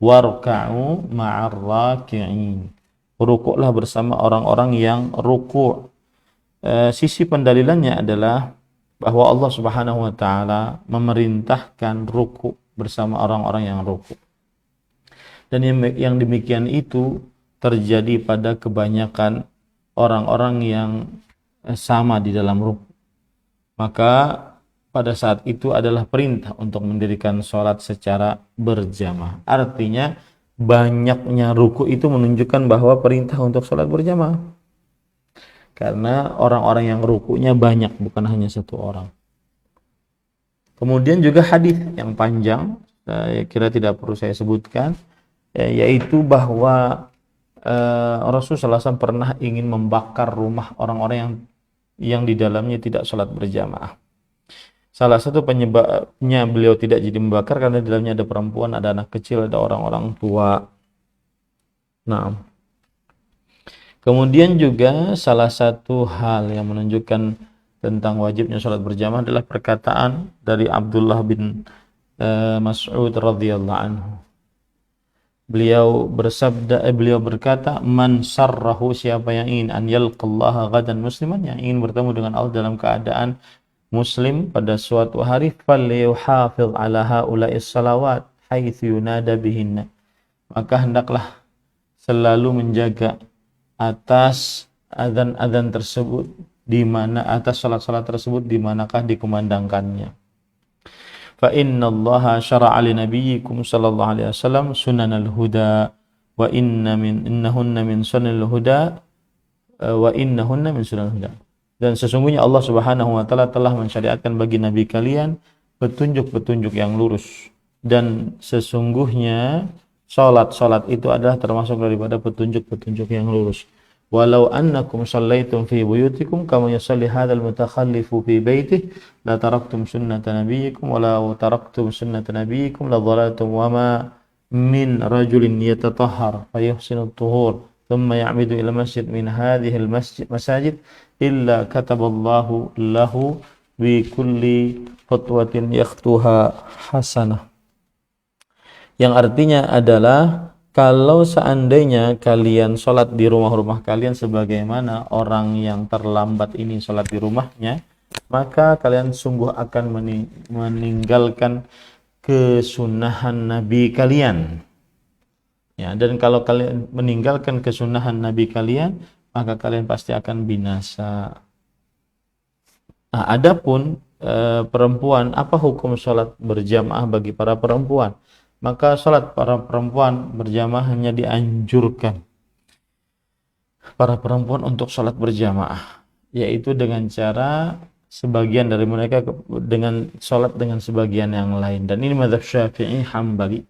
warka'u ma'ar raki'in, rukuklah bersama orang-orang yang rukuk. Sisi pendalilannya adalah bahwa Allah Subhanahu wa taala memerintahkan rukuk bersama orang-orang yang rukuk. Dan yang demikian itu terjadi pada kebanyakan orang-orang yang sama di dalam rukuk. Maka pada saat itu adalah perintah untuk mendirikan sholat secara berjamaah. Artinya banyaknya rukuk itu menunjukkan bahwa perintah untuk sholat berjamaah. Karena orang-orang yang rukuknya banyak, bukan hanya satu orang. Kemudian juga hadis yang panjang, saya kira tidak perlu saya sebutkan, yaitu bahwa Rasulullah SAW pernah ingin membakar rumah orang-orang yang di dalamnya tidak sholat berjamaah. Salah satu penyebabnya beliau tidak jadi membakar karena di dalamnya ada perempuan, ada anak kecil, ada orang-orang tua. Nah, kemudian juga salah satu hal yang menunjukkan tentang wajibnya sholat berjamaah adalah perkataan dari Abdullah bin Mas'ud radhiyallahu anhu. Beliau berkata, man sarrahu, siapa yang ingin an yalqallaha ghadan musliman, yang ingin bertemu dengan Allah dalam keadaan muslim pada suatu hari, falyuhafiz ala haula'is salawat haitsu yunada bihinna, maka hendaklah selalu menjaga atas azan-azan tersebut, di mana atas salat-salat tersebut di manakah dikumandangkannya. Fa innallaha syara'a li nabiyyikum sallallahu alaihi wasallam sunanal huda wa innahunna min sunanil huda wa innahunna min sunanil huda. Dan sesungguhnya Allah Subhanahu wa taala telah mensyariatkan bagi nabi kalian petunjuk-petunjuk yang lurus, dan sesungguhnya salat itu adalah termasuk daripada petunjuk-petunjuk yang lurus. Walau annakum shallaitum fi buyutikum kama yusalli hadzal mutakhallifu fi baitihi la taraktum sunnata nabiyyikum wa la taraktum sunnata nabiyyikum la dhalaltum wa ma min rajulin yatatahhar fa yuhsinu at-tuhur thumma ya'midu ila masjid min hadhihi al-masajid illa kataballahu lahu bi kulli khatwatin yakhtuha hasanah. Yang artinya adalah, kalau seandainya kalian sholat di rumah-rumah kalian sebagaimana orang yang terlambat ini sholat di rumahnya, maka kalian sungguh akan meninggalkan kesunahan Nabi kalian. Ya, dan kalau kalian meninggalkan kesunahan Nabi kalian, maka kalian pasti akan binasa. Nah, adapun perempuan, apa hukum sholat berjamaah bagi para perempuan? Maka sholat para perempuan berjamaah hanya dianjurkan para perempuan untuk sholat berjamaah, yaitu dengan cara sebagian dari mereka dengan sholat dengan sebagian yang lain. Dan ini mazhab Syafi'i Hambali.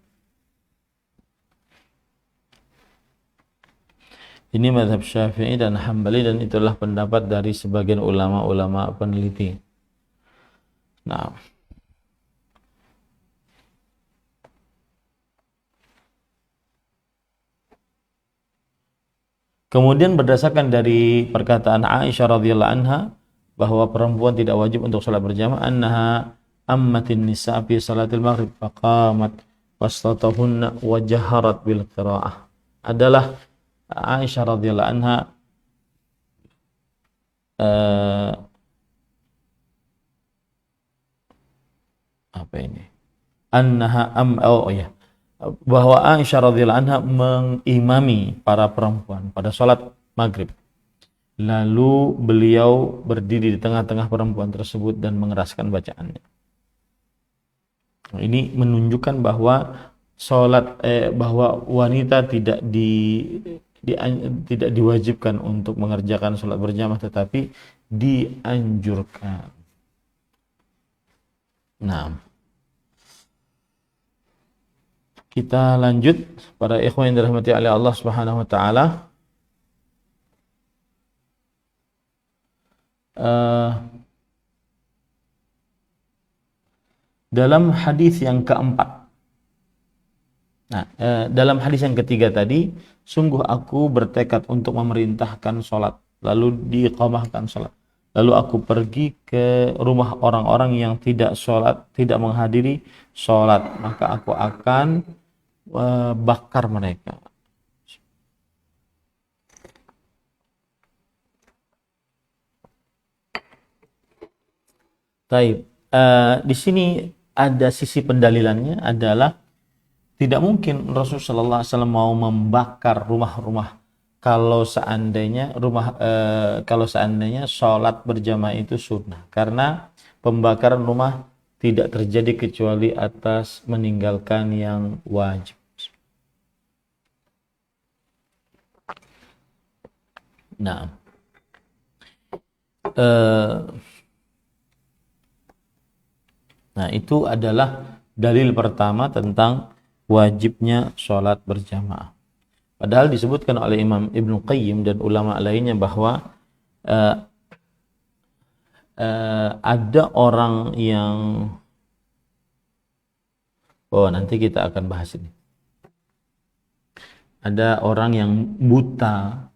Ini mazhab Syafi'i dan Hambali, dan itulah pendapat dari sebagian ulama-ulama peneliti. Nah, kemudian berdasarkan dari perkataan Aisyah radhiyallahu anha bahwa perempuan tidak wajib untuk salat berjamaah, annaha ammatin nisa fi salatil maghrib faqamat wastatahunna wa jaharat bil qiraah, adalah Aisyah radhiyallahu anha bahwa Aisyah radhiyallahu anha mengimami para perempuan pada sholat maghrib, lalu beliau berdiri di tengah-tengah perempuan tersebut dan mengeraskan bacaannya. Ini menunjukkan bahwa bahwa wanita tidak diwajibkan untuk mengerjakan sholat berjamaah, tetapi dianjurkan. Nah, kita lanjut para ikhwan yang dirahmati oleh Allah Subhanahu wa taala. Dalam hadis yang keempat. Nah, dalam hadis yang ketiga tadi, sungguh aku bertekad untuk memerintahkan sholat, lalu diiqamahkan sholat. Lalu aku pergi ke rumah orang-orang yang tidak sholat, tidak menghadiri sholat, maka aku akan bakar mereka. Taib. Di sini ada sisi pendalilannya adalah tidak mungkin Rasulullah sallallahu alaihi wasallam mau membakar rumah-rumah kalau seandainya sholat berjamaah itu sunnah, karena pembakaran rumah tidak terjadi kecuali atas meninggalkan yang wajib. Nah, itu adalah dalil pertama tentang wajibnya sholat berjamaah. Padahal disebutkan oleh Imam Ibnu Qayyim dan ulama lainnya bahwa ada orang yang nanti kita akan bahas ini. Ada orang yang buta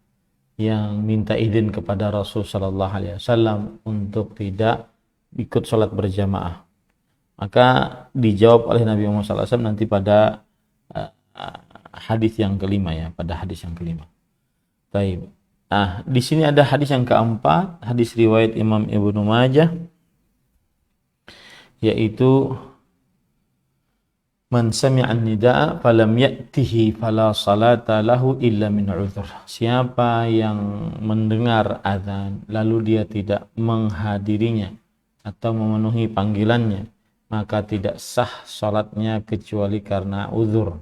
yang minta izin kepada Rasul sallallahu alaihi wasallam untuk tidak ikut sholat berjamaah. Maka dijawab oleh Nabi Muhammad SAW nanti pada hadis yang kelima ya, pada hadis yang kelima. Baik. Nah, di sini ada hadis yang keempat, hadis riwayat Imam Ibnu Majah, yaitu man sami'a an-nidaa falam ya'tihi fala salata lahu illa min udhur. Siapa yang mendengar azan lalu dia tidak menghadirinya atau memenuhi panggilannya, maka tidak sah salatnya kecuali karena uzur.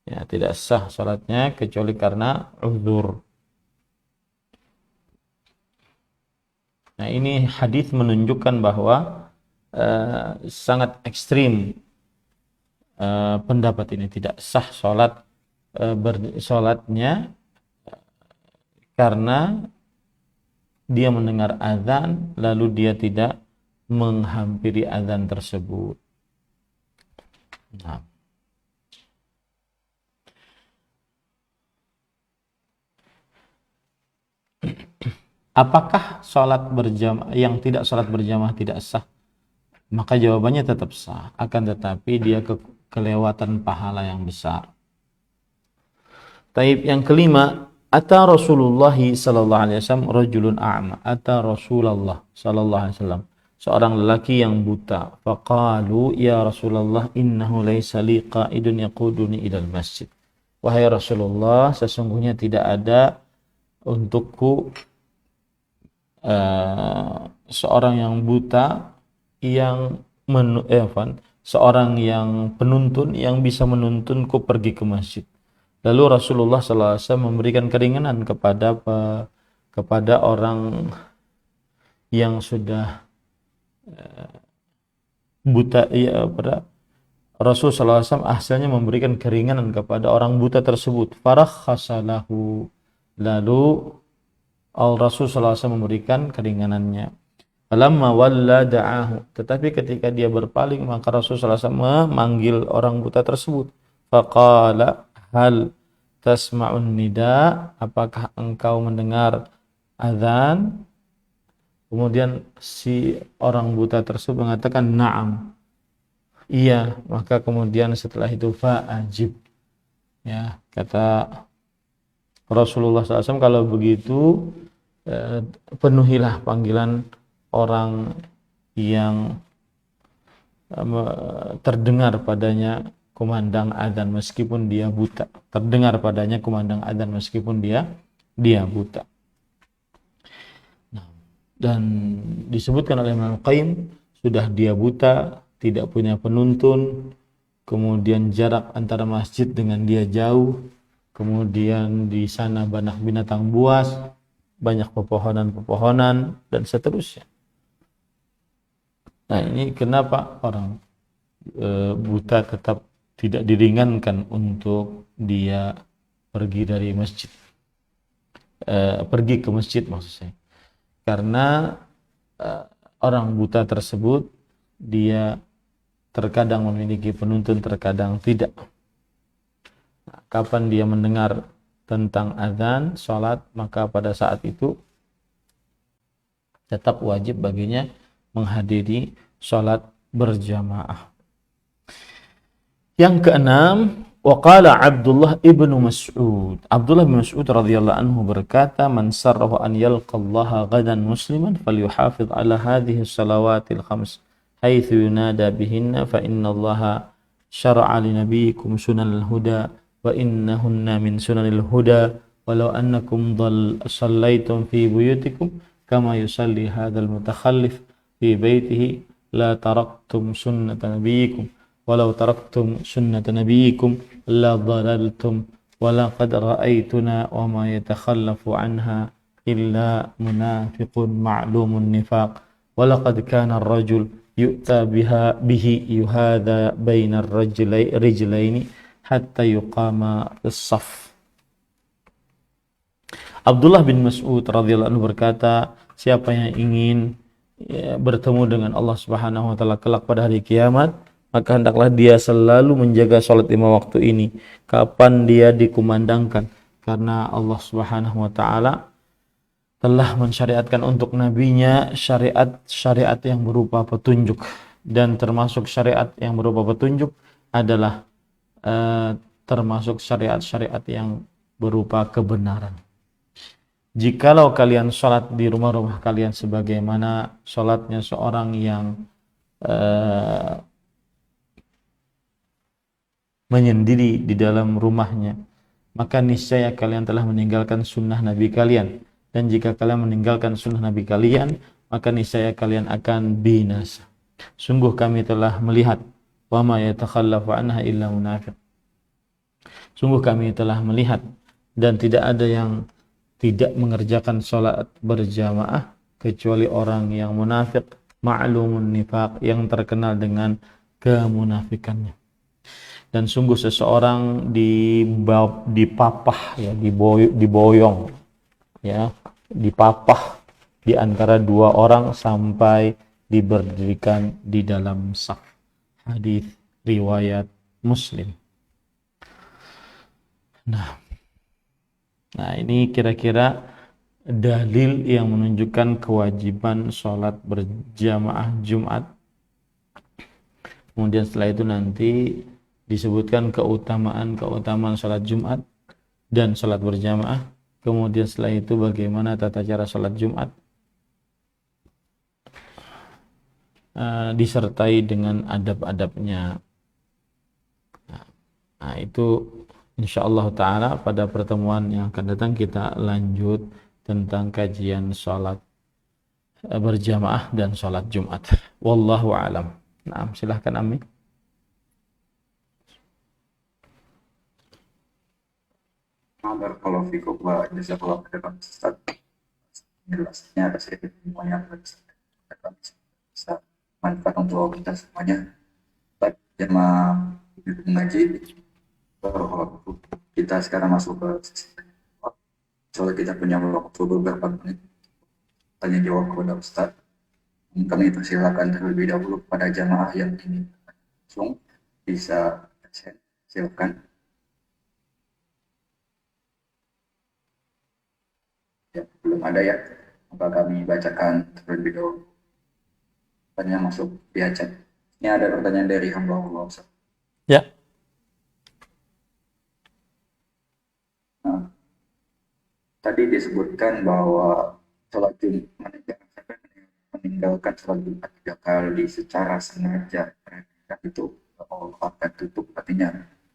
Ya, tidak sah salatnya kecuali karena uzur. Nah, ini hadis menunjukkan bahwa sangat ekstrim pendapat ini, tidak sah sholatnya karena dia mendengar azan lalu dia tidak menghampiri azan tersebut. Nah. Apakah sholat berjamaah yang tidak sholat berjamaah tidak sah? Maka jawabannya tetap sah, akan tetapi dia kelewatan pahala yang besar. Taib yang kelima, ata Rasulullah sallallahu alaihi wasallam rajulun a'ma, ata Rasulullah sallallahu alaihi wasallam seorang lelaki yang buta. Faqalu ya Rasulullah innahu laisa li qa'idun yaquduni ilal masjid. Wahai Rasulullah, sesungguhnya tidak ada untukku seorang yang buta yang seorang yang penuntun yang bisa menuntunku pergi ke masjid. Lalu Rasulullah SAW memberikan keringanan kepada orang yang sudah buta. Ya, pada Rasulullah SAW hasilnya memberikan keringanan kepada orang buta tersebut. Farakhasalahu, lalu Rasulullah SAW memberikan keringanannya. Falamma walla da'ahu, tetapi ketika dia berpaling maka Rasulullah SAW memanggil orang buta tersebut. Faqala hal tasma'un nida, apakah engkau mendengar azan? Kemudian si orang buta tersebut mengatakan na'am, iya. Maka kemudian setelah itu fa'ajib, ya, kata Rasulullah SAW, kalau begitu penuhilah panggilan orang yang terdengar padanya kumandang adzan meskipun dia buta. Terdengar padanya kumandang adzan meskipun dia buta. Nah, dan disebutkan oleh Imam Qayyim, sudah dia buta, tidak punya penuntun, kemudian jarak antara masjid dengan dia jauh, kemudian di sana banyak binatang buas, banyak pepohonan-pepohonan dan seterusnya. Nah, ini kenapa orang buta tetap tidak diringankan untuk dia pergi dari masjid, pergi ke masjid maksud saya, karena orang buta tersebut dia terkadang memiliki penuntun, terkadang tidak. Nah, kapan dia mendengar tentang azan sholat, maka pada saat itu tetap wajib baginya menghadiri sholat berjamaah. Yang keenam, waqala Abdullah ibnu Mas'ud. Abdullah bin Mas'ud radhiyallahu anhu berkata, man sarrahu an yalqallaha ghadan musliman falyuhafidh ala hadhihi salawatil khams haitsu yunada bihinna fa innallaha syara'a li nabiyyikum sunanal huda wa innahunna min sunanil huda walau annakum sallaitum fi buyutikum kama yusalli hadzal mutakhallif fi baitihi la taraktum sunnata nabiyikum walau taraktum sunnata nabiyikum la dhalaltum walaqad ra'aytuna wa ma yatakhallafu anha illa munafiqun ma'lumun nifaq walaqad kana ar-rajul yu'ta bihi yuhadha baina ar-rijlaini hatta yuqama as-saf. Abdullah bin Mas'ud radhiyallahu anhu berkata, siapa yang ingin bertemu dengan Allah Subhanahu wa taala kelak pada hari kiamat, maka hendaklah dia selalu menjaga salat 5 waktu ini kapan dia dikumandangkan, karena Allah Subhanahu wa taala telah mensyariatkan untuk nabinya syariat-syariat yang berupa petunjuk, dan termasuk syariat yang berupa petunjuk adalah termasuk syariat-syariat yang berupa kebenaran. Jikalau kalian sholat di rumah-rumah kalian sebagaimana sholatnya seorang yang menyendiri di dalam rumahnya, maka niscaya kalian telah meninggalkan sunnah Nabi kalian. Dan jika kalian meninggalkan sunnah Nabi kalian, maka niscaya kalian akan binasa. Sungguh kami telah melihat, wa ma yatakhallafu anha illa munafiq. Sungguh kami telah melihat, dan tidak ada yang tidak mengerjakan sholat berjamaah kecuali orang yang munafik, ma'lumun nifaq, yang terkenal dengan kemunafikannya. Dan sungguh seseorang dipapah, ya, diboyong, ya, dipapah di antara dua orang sampai diberdirikan di dalam saf. Hadis riwayat Muslim. Nah, ini kira-kira dalil yang menunjukkan kewajiban sholat berjamaah Jumat. Kemudian setelah itu nanti disebutkan keutamaan sholat Jumat dan sholat berjamaah. Kemudian setelah itu bagaimana tata cara sholat Jumat, disertai dengan adab-adabnya. Nah, itu insyaallah ta'ala pada pertemuan yang akan datang kita lanjut tentang kajian sholat berjamaah dan sholat Jumat. Wallahu a'lam. Nah, silahkan Ami. Barakallahu fikum wa jazakallahu khairan Ustaz. Jelasnya ada sedikit semuanya bisa manfaat untuk kita semuanya. Baik jemaah mengaji, kita sekarang masuk ke sesi soalnya kita punya waktu beberapa menit tanya jawab kepada Ustaz. Kami persilakan terlebih dahulu pada jamaah yang ingin langsung bisa silakan. Ya, belum ada ya, maka kami bacakan terlebih dahulu. Pertanyaan masuk via chat. Ini ada pertanyaan dari hamba Allah. Ya. Nah, tadi disebutkan bahwa sholat Jumat meninggalkan sholat Jumat 3 kali secara sengaja, itu Allah akan tutup artinya.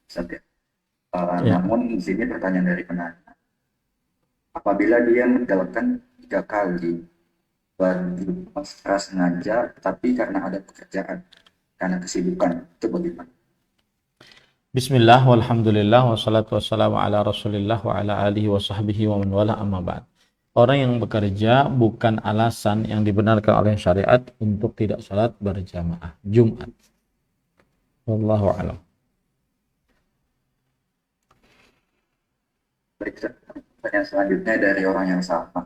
Ya. Namun di sini pertanyaan dari penanya, apabila dia meninggalkan 3 kali secara sengaja, tapi karena ada pekerjaan, karena kesibukan, itu bagaimana? Bismillah, walhamdulillah, wassalatu wassalamu ala rasulillah wa ala alihi wa sahbihi wa man wala, amma ba'd. Orang yang bekerja bukan alasan yang dibenarkan oleh syariat untuk tidak sholat berjamaah Jumat. Wallahu a'lam. Pertanyaan selanjutnya dari orang yang sama.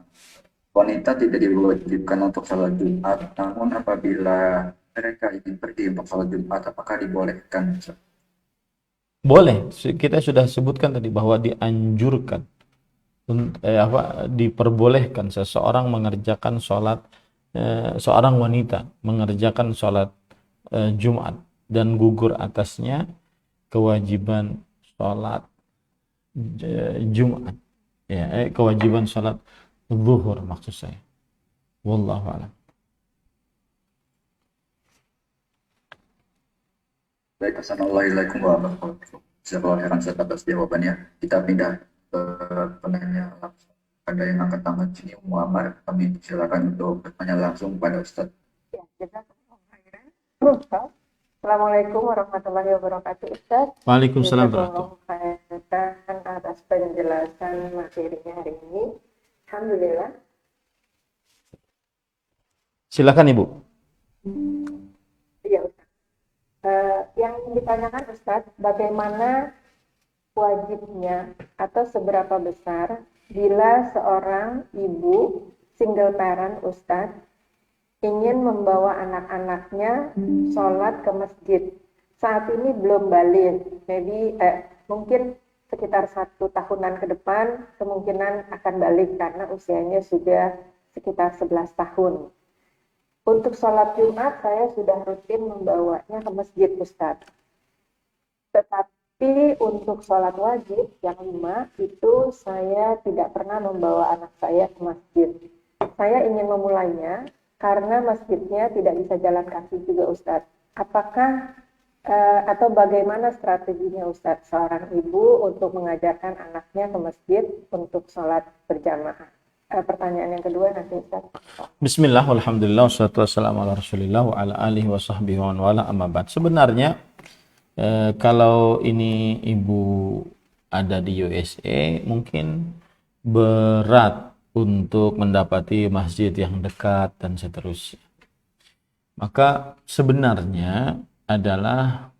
Wanita tidak diwajibkan untuk sholat Jumat, namun apabila mereka ingin pergi untuk sholat Jumat, apakah dibolehkan? Boleh, kita sudah sebutkan tadi bahwa dianjurkan, diperbolehkan seseorang mengerjakan sholat, seorang wanita mengerjakan sholat Jumat dan gugur atasnya kewajiban sholat Jumat, ya, kewajiban sholat zuhur maksud saya. Wallahu a'lam. Baik, assalamualaikum warahmatullahi wabarakatuh. Jazakallahu khairan atas jawabannya. Kita pindah ke penanya langsung. Ada yang angkat tangan sini, Muhammad. Kami silakan untuk bertanya langsung pada Ustaz. Ya, jazakallahu khairan. Assalamualaikum warahmatullahi wabarakatuh, Ustaz. Waalaikumsalam warahmatullahi wabarakatuh. Atas penjelasan materinya hari ini. Alhamdulillah. Silakan Ibu. Iya, Ustaz. Yang ditanyakan Ustaz, bagaimana wajibnya atau seberapa besar bila seorang ibu single parent Ustaz ingin membawa anak-anaknya sholat ke masjid. Saat ini belum balik, mungkin sekitar 1 tahunan ke depan kemungkinan akan balik karena usianya sudah sekitar 11 tahun. Untuk sholat Jumat saya sudah rutin membawanya ke masjid, Ustadz. Tetapi untuk sholat wajib yang 5 itu saya tidak pernah membawa anak saya ke masjid. Saya ingin memulainya karena masjidnya tidak bisa jalan kaki juga, Ustadz. Apakah atau bagaimana strateginya Ustadz seorang ibu untuk mengajarkan anaknya ke masjid untuk sholat berjamaah? Pertanyaan yang kedua nanti Ustadz. Bismillah, alhamdulillah, wassalatu wassalamu ala rasulillah wa ala alihi wa sahbihi wa wala amma ba'd. Sebenarnya kalau ini ibu ada di USA mungkin berat untuk mendapati masjid yang dekat dan seterusnya. Maka sebenarnya adalah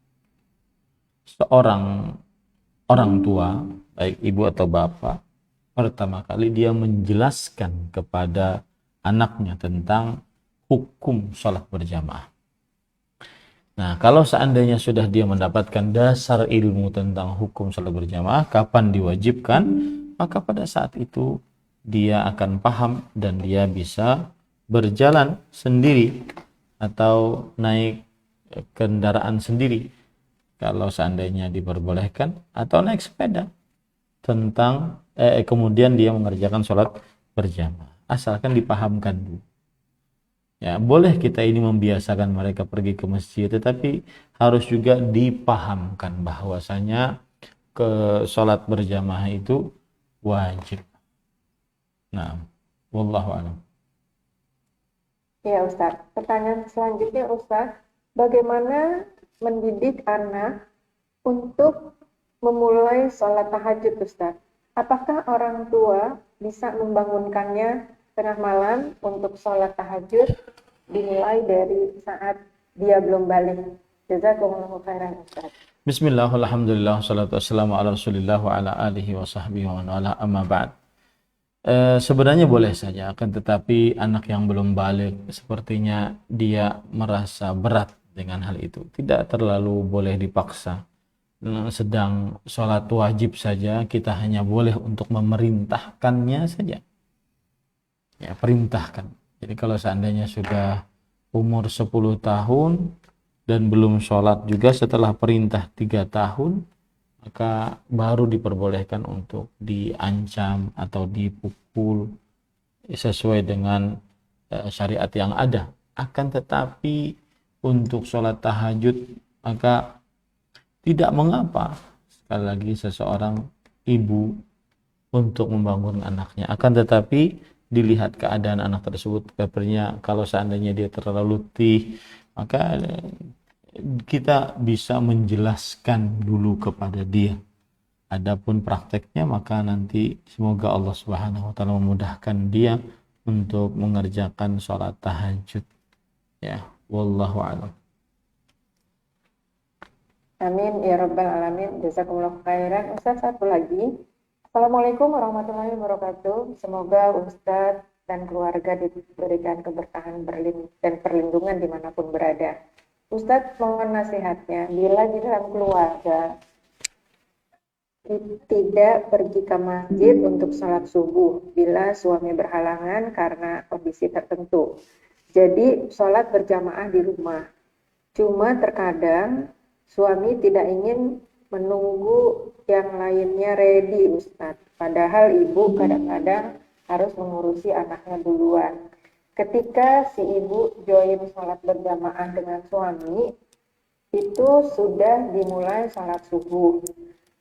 seorang orang tua, baik ibu atau bapak, pertama kali dia menjelaskan kepada anaknya tentang hukum sholat berjamaah. Nah, kalau seandainya sudah dia mendapatkan dasar ilmu tentang hukum sholat berjamaah, kapan diwajibkan, maka pada saat itu dia akan paham dan dia bisa berjalan sendiri atau naik kendaraan sendiri kalau seandainya diperbolehkan, atau naik sepeda tentang kemudian dia mengerjakan sholat berjamaah, asalkan dipahamkan dulu. Ya, boleh kita ini membiasakan mereka pergi ke masjid, tetapi harus juga dipahamkan bahwasanya ke sholat berjamaah itu wajib. Nah, wallahu a'lam. Ya Ustadz, pertanyaan selanjutnya Ustadz, bagaimana mendidik anak untuk memulai sholat tahajud Ustadz? Apakah orang tua bisa membangunkannya tengah malam untuk sholat tahajud dimulai dari saat dia belum balik? Jazakumullahu khairan Ustadz. Bismillah, alhamdulillah, salatu wassalamu ala rasulillah wa ala alihi wa sahbihi wa ala amma ba'd. Sebenarnya boleh saja, akan tetapi anak yang belum balik sepertinya dia merasa berat dengan hal itu. Tidak terlalu boleh dipaksa. Sedang sholat wajib saja kita hanya boleh untuk memerintahkannya saja. Ya, perintahkan. Jadi kalau seandainya sudah umur 10 tahun dan belum sholat juga setelah perintah 3 tahun, maka baru diperbolehkan untuk diancam atau dipukul sesuai dengan syariat yang ada. Akan tetapi untuk sholat tahajud maka tidak mengapa sekali lagi seseorang ibu untuk membangun anaknya. Akan tetapi dilihat keadaan anak tersebut, kabarnya kalau seandainya dia terlalu letih, maka kita bisa menjelaskan dulu kepada dia. Adapun prakteknya maka nanti semoga Allah Subhanahu wa taala memudahkan dia untuk mengerjakan sholat tahajud. Ya, wallahu a'lam. Amin ya rabbal alamin. Jazakumullahu khairan. Ustaz, satu lagi. Assalamualaikum warahmatullahi wabarakatuh. Semoga Ustaz dan keluarga diberikan keberkahan dan perlindungan dimanapun berada. Ustadz, mohon nasihatnya, bila di dalam keluarga tidak pergi ke masjid untuk sholat subuh, bila suami berhalangan karena kondisi tertentu. Jadi sholat berjamaah di rumah. Cuma terkadang suami tidak ingin menunggu yang lainnya ready, Ustadz. Padahal ibu kadang-kadang harus mengurusi anaknya duluan. Ketika si ibu join sholat berjamaah dengan suami, itu sudah dimulai sholat subuh.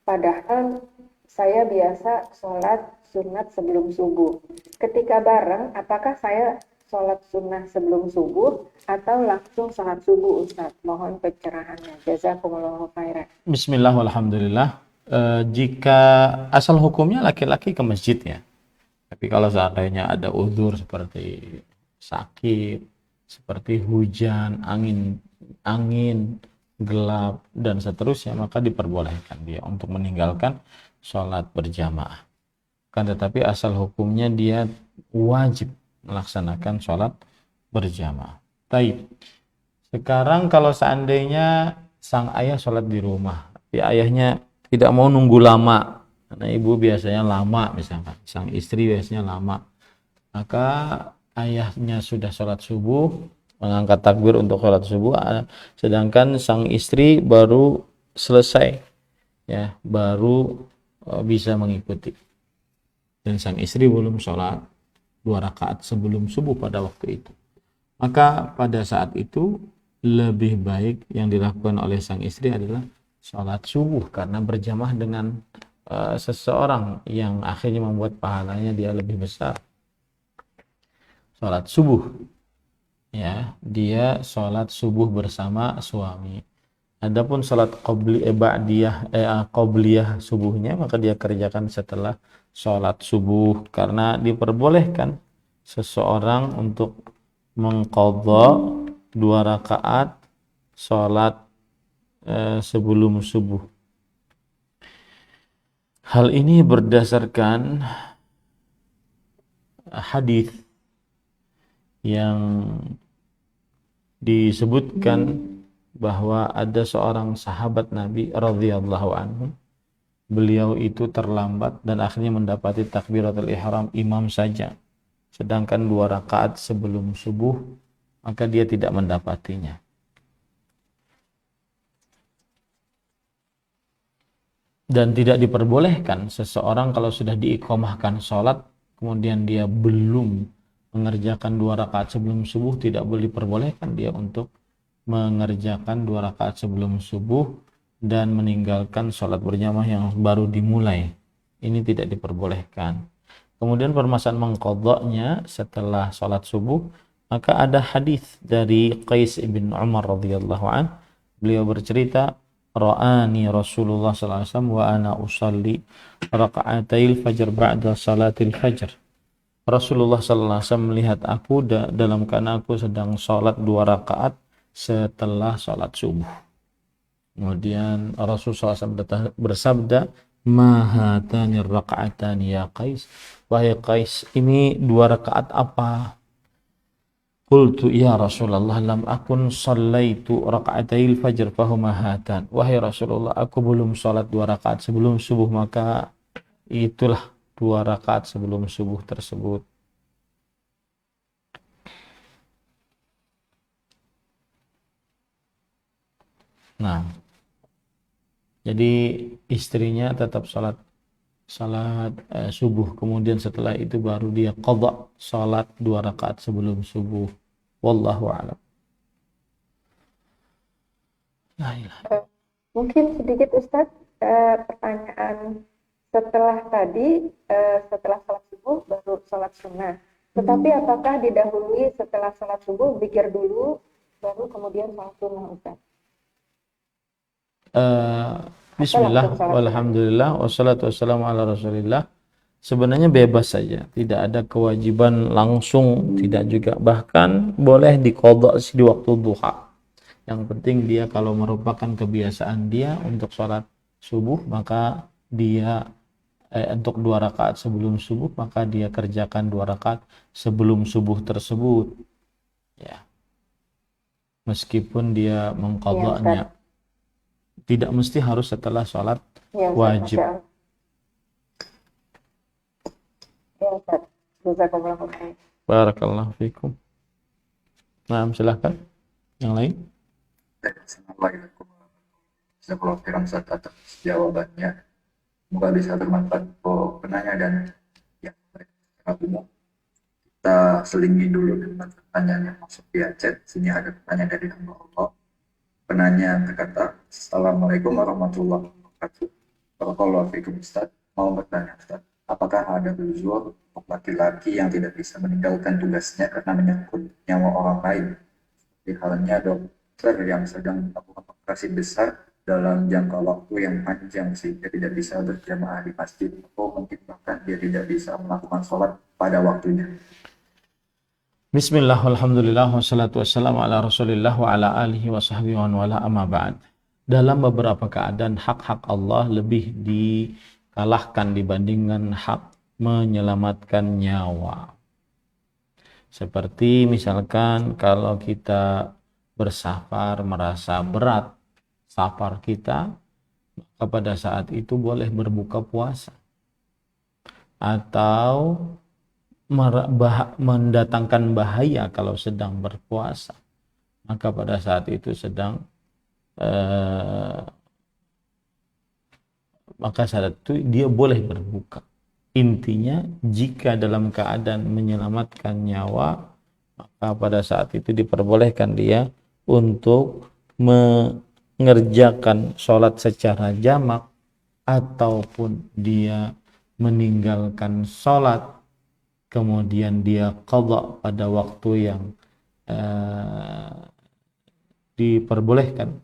Padahal saya biasa sholat sunat sebelum subuh. Ketika bareng, apakah saya sholat sunnah sebelum subuh atau langsung sholat subuh, Ustaz? Mohon pencerahannya. Jazakumullahu khairan. Bismillah, alhamdulillah. Jika asal hukumnya laki-laki ke masjid ya. Tapi kalau seandainya ada uzur seperti sakit, seperti hujan, angin, gelap dan seterusnya, maka diperbolehkan dia untuk meninggalkan sholat berjamaah. Kan tetapi asal hukumnya dia wajib melaksanakan sholat berjamaah. Baik. Sekarang kalau seandainya sang ayah sholat di rumah, tapi ayahnya tidak mau nunggu lama, karena ibu biasanya lama, misalkan sang istri biasanya lama, maka ayahnya sudah sholat subuh, mengangkat takbir untuk sholat subuh, sedangkan sang istri baru selesai, ya, baru bisa mengikuti, dan sang istri belum sholat 2 rakaat sebelum subuh pada waktu itu. Maka pada saat itu lebih baik yang dilakukan oleh sang istri adalah sholat subuh, karena berjamaah dengan seseorang yang akhirnya membuat pahalanya dia lebih besar. Sholat subuh, ya, dia sholat subuh bersama suami. Adapun sholat qobliyah subuhnya, maka dia kerjakan setelah sholat subuh, karena diperbolehkan seseorang untuk mengqadha 2 rakaat sholat sebelum subuh. Hal ini berdasarkan hadis yang disebutkan bahwa ada seorang sahabat Nabi radhiyallahu anhu, beliau itu terlambat dan akhirnya mendapati takbiratul ihram imam saja, sedangkan 2 rakaat sebelum subuh maka dia tidak mendapatinya. Dan tidak diperbolehkan seseorang kalau sudah diiqamahkan sholat kemudian dia belum mengerjakan 2 rakaat sebelum subuh, tidak boleh diperbolehkan dia untuk mengerjakan 2 rakaat sebelum subuh dan meninggalkan sholat berjamaah yang baru dimulai. Ini tidak diperbolehkan. Kemudian permasalahan mengqadha'nya setelah sholat subuh, maka ada hadis dari Qais ibn Umar radhiyallahu an. Beliau bercerita, ra'ani Rasulullah sallallahu alaihi wasallam wa ana usalli raka'atail fajr ba'da salatil fajr. Rasulullah sallallahu alaihi wasallam melihat aku dalam keadaan aku sedang sholat 2 rakaat setelah sholat subuh. Kemudian Rasulullah SAW bersabda, mahatani raka'atani ya Qais, wahai Qais, ini 2 rakaat apa? Qultu ya Rasulullah lam akun sallaitu raka'atail fajr fahuma hatan. Wahai Rasulullah, aku belum sholat 2 rakaat sebelum subuh, maka itulah 2 rakaat sebelum subuh tersebut. Nah, jadi istrinya tetap sholat subuh, kemudian setelah itu baru dia qadha sholat 2 rakaat sebelum subuh. Wallahu a'lam. Mungkin sedikit Ustadz, pertanyaan setelah tadi, setelah sholat subuh baru sholat sunnah. Tetapi apakah didahului setelah sholat subuh zikir dulu, baru kemudian sholat sunnah Ustadz? Bismillah, walhamdulillah, wassalatu wassalamu ala rasulillah. Sebenarnya bebas saja, tidak ada kewajiban langsung, tidak juga, bahkan boleh diqadha di waktu duha. Yang penting dia kalau merupakan kebiasaan dia untuk sholat subuh, maka dia untuk 2 rakaat sebelum subuh, maka dia kerjakan 2 rakaat sebelum subuh tersebut, ya, meskipun dia mengqadha'nya. Tidak mesti harus setelah sholat wajib. Ya Ustaz, jazakumullahu khairan. Barakallahu fikum. Nah, silahkan yang lain. Assalamualaikum warahmatullahi wabarakatuh atas jawabannya. Semoga bisa bermanfaat untuk penanya dan yang secara umum. Kita selingi dulu dengan pertanyaan yang masuk via chat. Sini ada pertanyaan dari Allah. Penanya berkata, Assalamualaikum warahmatullahi wabarakatuh. Barakallahu fikum Ustaz. Mau bertanya Ustaz, apakah ada uzur untuk laki-laki yang tidak bisa meninggalkan tugasnya karena menyangkut nyawa orang lain? Seperti halnya dokter yang sedang melakukan operasi besar dalam jangka waktu yang panjang sehingga tidak bisa berjamaah di masjid, atau mungkin bahkan dia tidak bisa melakukan sholat pada waktunya. Bismillah, alhamdulillah, wassalatu wassalamu ala rasulillah wa ala alihi wa sahbihi wa wala amma ba'd. Dalam beberapa keadaan hak-hak Allah lebih dikalahkan dibandingkan hak menyelamatkan nyawa. Seperti misalkan kalau kita bersafar merasa berat safar kita, maka pada saat itu boleh berbuka puasa atau mendatangkan bahaya kalau sedang berpuasa, maka pada saat itu maka saat itu dia boleh berbuka. Intinya jika dalam keadaan menyelamatkan nyawa, maka pada saat itu diperbolehkan dia untuk mengerjakan sholat secara jamak, ataupun dia meninggalkan sholat kemudian dia qadha pada waktu yang diperbolehkan,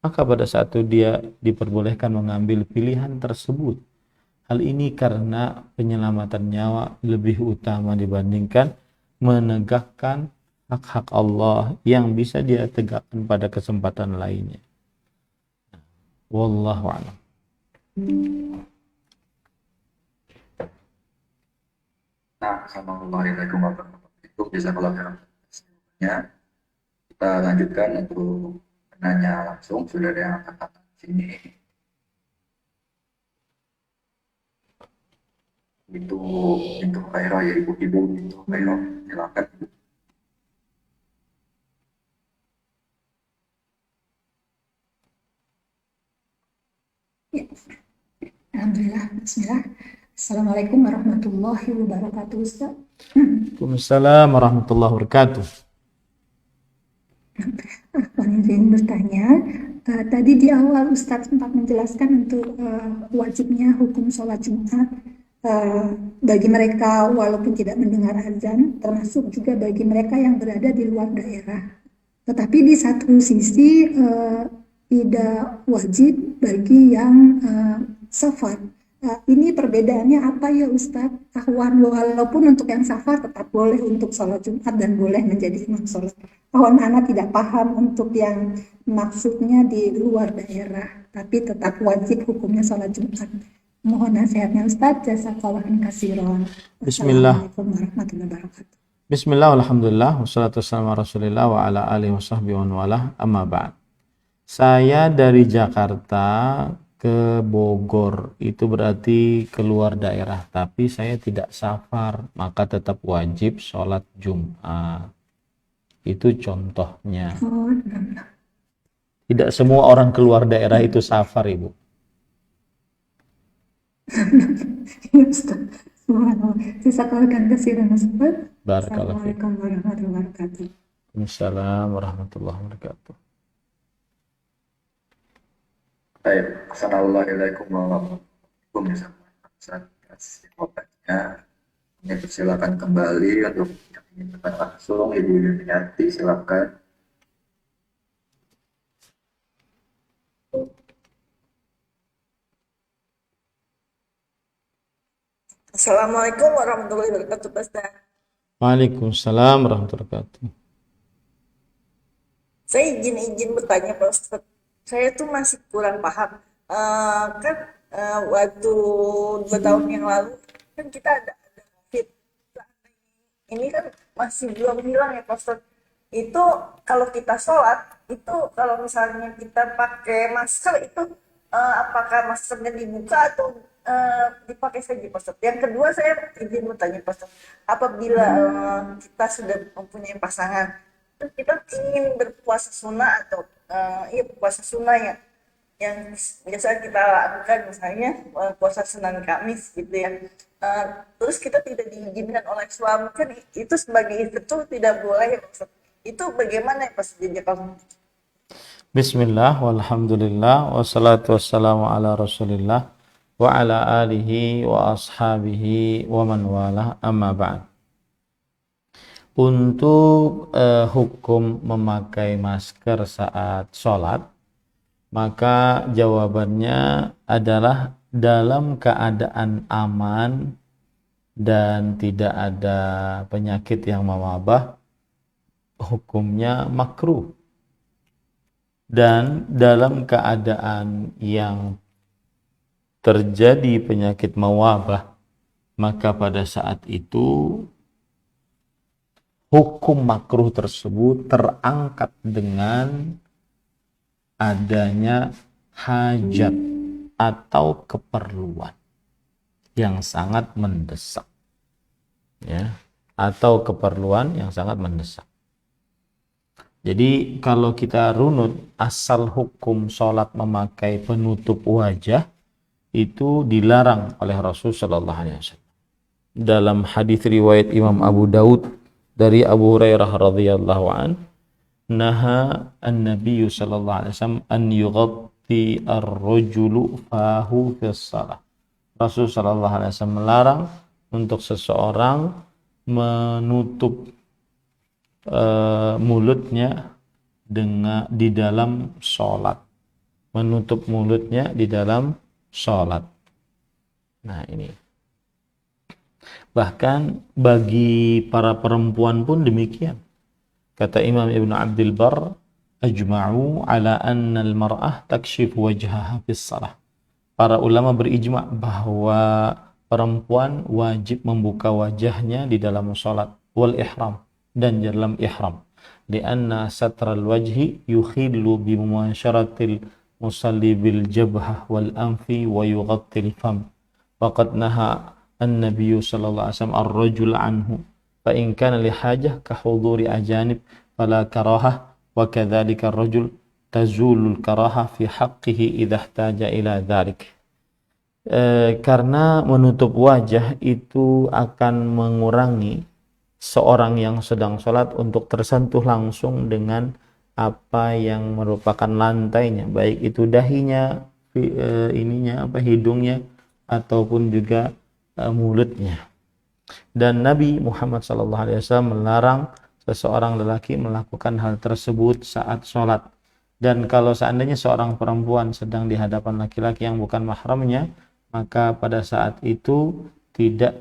maka pada saat itu dia diperbolehkan mengambil pilihan tersebut. Hal ini karena penyelamatan nyawa lebih utama dibandingkan menegakkan hak-hak Allah yang bisa dia tegakkan pada kesempatan lainnya. Wallahu a'lam. Nah, assalamualaikum warahmatullahi wabarakatuh. Jazakallah khairan. Kita lanjutkan untuk penanya langsung, sudah ada yang angkat di sini. Itu Khairah ya, ibu itu Khairah, silakan. Ya. Alhamdulillah, bismillah. Assalamualaikum warahmatullahi wabarakatuh, Ustaz. Waalaikumsalam warahmatullahi wabarakatuh. Aku ingin bertanya, tadi di awal Ustaz sempat menjelaskan untuk wajibnya hukum sholat Jumat bagi mereka walaupun tidak mendengar azan, termasuk juga bagi mereka yang berada di luar daerah. Tetapi di satu sisi tidak wajib bagi yang safar. Ini perbedaannya apa ya Ustadz? Ahwan, walaupun untuk yang safar tetap boleh untuk sholat Jumat dan boleh menjadi imam sholat. Ahwan anak tidak paham untuk yang maksudnya di luar daerah, tapi tetap wajib hukumnya sholat Jumat. Mohon nasihatnya Ustadz. Jazakallahu khairan. Bismillah. Assalamualaikum warahmatullahi wabarakatuh. Bismillah, alhamdulillah, wassalatu wassalamu ala rasulillah wa ala alihi wa sahbihi wa walah, amma ba'd. Saya dari Jakarta ke Bogor, itu berarti keluar daerah, tapi saya tidak safar, maka tetap wajib sholat Jumat. Itu contohnya. Tidak semua orang keluar daerah itu safar, Ibu. Ya Ustaz. Jazakallahu khairan Ustaz. Barakallahu fiik. Assalamualaikum warahmatullahi wabarakatuh. Waalaikumsalam warahmatullahi wabarakatuh. Baik, assalamualaikum warahmatullahi wabarakatuh. Ini persilakan kembali untuk yang ingin bertanya langsung, Ibu Yuniati, silakan. Assalamualaikum warahmatullahi wabarakatuh, Pak Ustaz. Waalaikumsalam warahmatullahi wabarakatuh. Saya izin bertanya, Pak Ustaz. Saya tuh masih kurang paham. Waktu 2 tahun yang lalu kan kita ada COVID. Ini kan masih belum hilang ya, Pak Ustaz. Itu kalau kita sholat, itu kalau misalnya kita pakai masker itu apakah maskernya dibuka atau dipakai saja, Pak Ustaz? Yang kedua saya izin bertanya, Pak Ustaz. Apabila kita sudah mempunyai pasangan, kita ingin berpuasa sunnah atau puasa sunnah ya, yang biasa kita lakukan misalnya puasa Senin Kamis gitu ya. Terus kita tidak diizinkan oleh suami, kan itu sebagai istri itu tidak boleh ya, Pak Ustaz. Itu bagaimana ya, Pak Ustaz? Bismillah, walhamdulillah, wassalatu wassalamu ala rasulillah wa ala alihi wa ashabihi wa man walah, amma ba'd. Untuk hukum memakai masker saat sholat, maka jawabannya adalah dalam keadaan aman dan tidak ada penyakit yang mewabah, hukumnya makruh. Dan dalam keadaan yang terjadi penyakit mewabah, maka pada saat itu hukum makruh tersebut terangkat dengan adanya hajat atau keperluan yang sangat mendesak, ya, atau keperluan yang sangat mendesak. Jadi kalau kita runut asal hukum sholat memakai penutup wajah itu dilarang oleh Rasul Shallallahu Alaihi Wasallam. Dalam hadis riwayat Imam Abu Daud dari Abu Hurairah radhiyallahu an, naha an-nabiy sallallahu alaihi wasallam an yughatti ar-rajulu fahu fi shalah. Rasul sallallahu alaihi wasallam melarang untuk seseorang menutup mulutnya di dalam sholat, menutup mulutnya di dalam sholat. Nah ini. Bahkan bagi para perempuan pun demikian. Kata Imam Ibn Abdul Barr, ajma'u ala anna al-mar'ah takshif wajhaha fis salah. Para ulama berijma' bahwa perempuan wajib membuka wajahnya di dalam salat wal ihram dan dalam ihram. Lianna satral wajhi yukhillu bi mumasyaratil musalli bil jabhah wal anfi wa yughattil fam. Faqad naha an-nabiy sallallahu alaihi wasallam ar-rajul anhu fa in kana li hajah ka huduri ajanib fala karahah wa kadzalika ar-rajul tazulul karahah fi haqqihi idza ihtaja ila dzalik. Karena menutup wajah itu akan mengurangi seorang yang sedang sholat untuk tersentuh langsung dengan apa yang merupakan lantainya, baik itu dahinya, hidungnya ataupun juga mulutnya. Dan Nabi Muhammad SAW melarang seseorang lelaki melakukan hal tersebut saat sholat. Dan kalau seandainya seorang perempuan sedang di hadapan laki-laki yang bukan mahramnya, maka pada saat itu tidak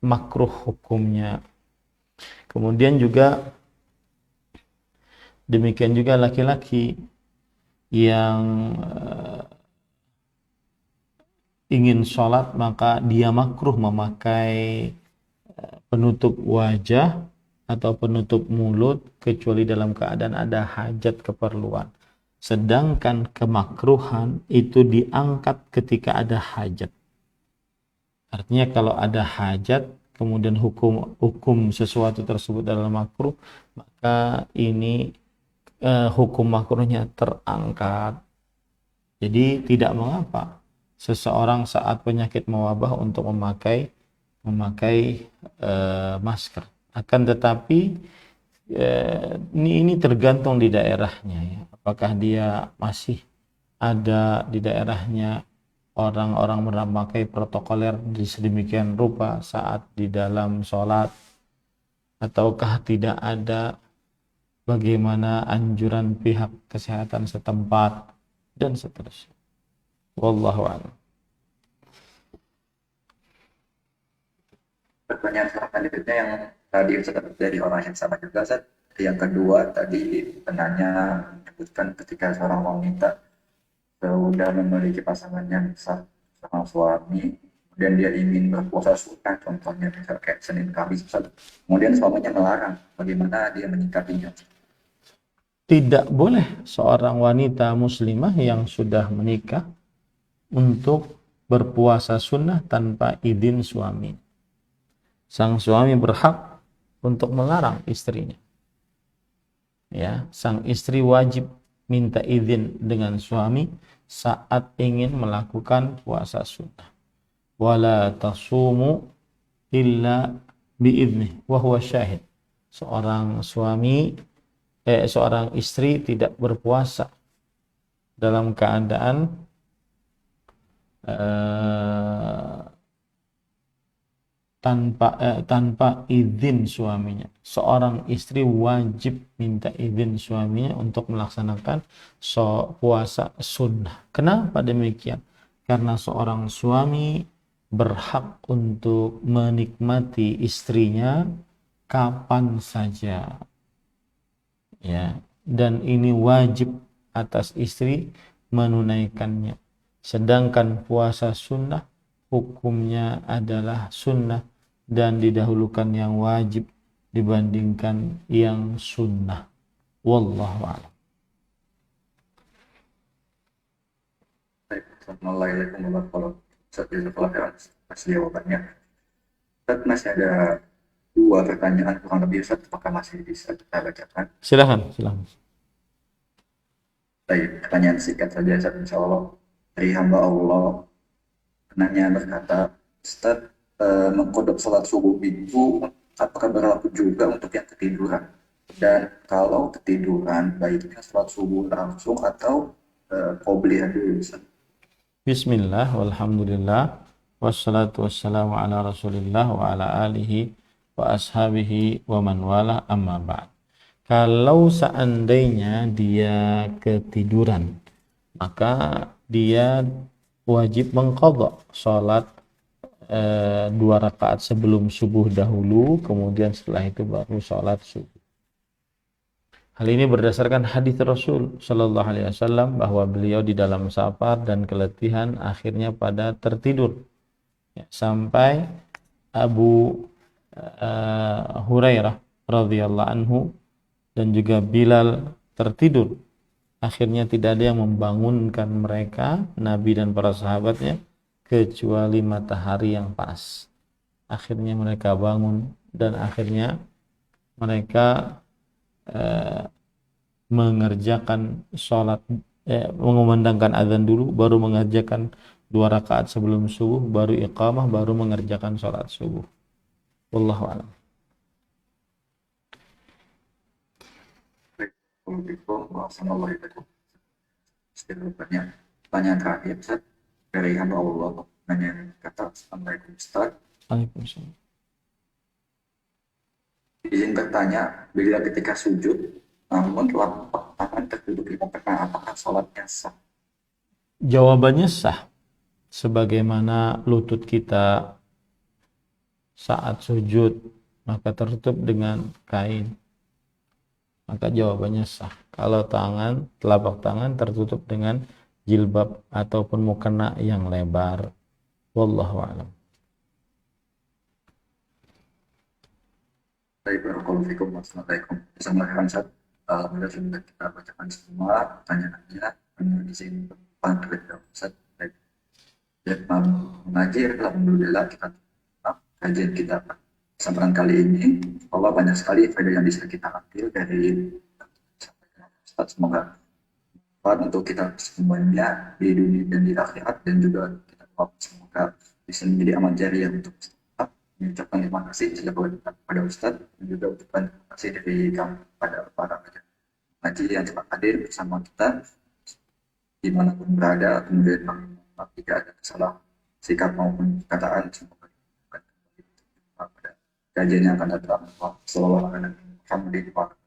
makruh hukumnya. Kemudian juga demikian juga laki-laki yang ingin sholat maka dia makruh memakai penutup wajah atau penutup mulut kecuali dalam keadaan ada hajat keperluan. Sedangkan kemakruhan itu diangkat ketika ada hajat. Artinya kalau ada hajat kemudian hukum sesuatu tersebut adalah makruh, maka ini hukum makruhnya terangkat. Jadi tidak mengapa seseorang saat penyakit mewabah untuk memakai masker. Akan tetapi ini tergantung di daerahnya, ya. Apakah dia masih ada di daerahnya orang-orang memakai protokoler di sedemikian rupa saat di dalam sholat, ataukah tidak ada, bagaimana anjuran pihak kesehatan setempat dan seterusnya. Wallahu a'lam. Pertanyaan selanjutnya yang tadi Ustaz dari orang yang sama juga, Ustaz. Yang kedua tadi penanya menyebutkan ketika seorang wanita sudah memiliki pasangan yang sah sama suami, kemudian dia ingin berpuasa sunnah, contohnya misal kayak Senin Kamis, Ustaz. Kemudian suaminya melarang, bagaimana dia menyikapinya? Tidak boleh seorang wanita muslimah yang sudah menikah untuk berpuasa sunnah tanpa izin suami. Sang suami berhak untuk melarang istrinya. Ya, sang istri wajib minta izin dengan suami saat ingin melakukan puasa sunnah. Wala tasumu illa biiznih wa huwa syahid. Seorang istri tidak berpuasa dalam keadaan tanpa izin suaminya. Seorang istri wajib minta izin suaminya untuk melaksanakan puasa sunnah. Kenapa demikian? Karena seorang suami berhak untuk menikmati istrinya kapan saja, ya, dan ini wajib atas istri menunaikannya. Sedangkan puasa sunnah hukumnya adalah sunnah dan didahulukan yang wajib dibandingkan yang sunnah. Wallahu a'lam. Assalamualaikum warahmatullahi wabarakatuh. Atas jawabannya. Ustaz, masih ada 2 pertanyaan kurang lebih, Ustaz. Apakah masih bisa kita bacakan? Silahkan. Baik, pertanyaan singkat saja, Ustaz. Insya Allah dari hamba Allah. Penanya berkata, Ustaz, mengkodok sholat subuh itu apakah berlaku juga untuk yang ketiduran? Dan kalau ketiduran, baiknya sholat subuh langsung atau qobliyah dulu, Ustaz? Bismillah, walhamdulillah, wassalatu wassalamu ala rasulillah wa ala alihi wa ashabihi wa man wala amma ba'd. Kalau seandainya dia ketiduran, maka dia wajib mengqadha salat 2 rakaat sebelum subuh dahulu, kemudian setelah itu baru salat subuh. Hal ini berdasarkan hadis Rasul Shallallahu Alaihi Wasallam bahwa beliau di dalam safar dan keletihan akhirnya pada tertidur, ya, sampai Abu Hurairah radhiyallahu anhu dan juga Bilal tertidur. Akhirnya tidak ada yang membangunkan mereka, Nabi dan para sahabatnya, kecuali matahari yang pas. Akhirnya mereka bangun dan akhirnya mereka mengerjakan sholat, mengumandangkan azan dulu, baru mengerjakan 2 rakaat sebelum subuh, baru iqamah, baru mengerjakan sholat subuh. Wallahu a'lam. Assalamualaikum. Pertanyaan terakhir, Ustaz, dari hamba Allah. Pertanyaan kata, Assalamualaikum, Ustaz. Waalaikumsalam. Izin bertanya, bila ketika sujud, namun telapak tangan tertutup di muka, apakah sholatnya sah? Jawabannya sah, sebagaimana lutut kita saat sujud maka tertutup dengan kain, maka jawabannya sah. Kalau telapak tangan tertutup dengan jilbab ataupun mukena yang lebar. Wallahu a'lam. Baik, barakallahu wassalamualaikum. Assalamualaikum, Ustaz. Alhamdulillah sudah kita bacakan semua pertanyaannya. Izin pamit ya, Ustaz. Baik. Mengaji, alhamdulillah kita kajian kita kesempatan kali ini. Allah banyak sekali faedah yang bisa kita ambil dari Ustaz. Semoga bermanfaat untuk kita semuanya di dunia dan di akhirat, dan juga kita semoga bisa menjadi amal jariah untuk kita. Mengucapkan terima kasih kepada Ustadz, dan juga ucapan terima kasih dari kami kepada para pengaji yang telah hadir bersama kita dimanapun berada. Kemudian jika ada kesalahan sikap maupun perkataan, semoga kita pada kajian yang akan datang. Wassalamualaikum warahmatullahi wabarakatuh.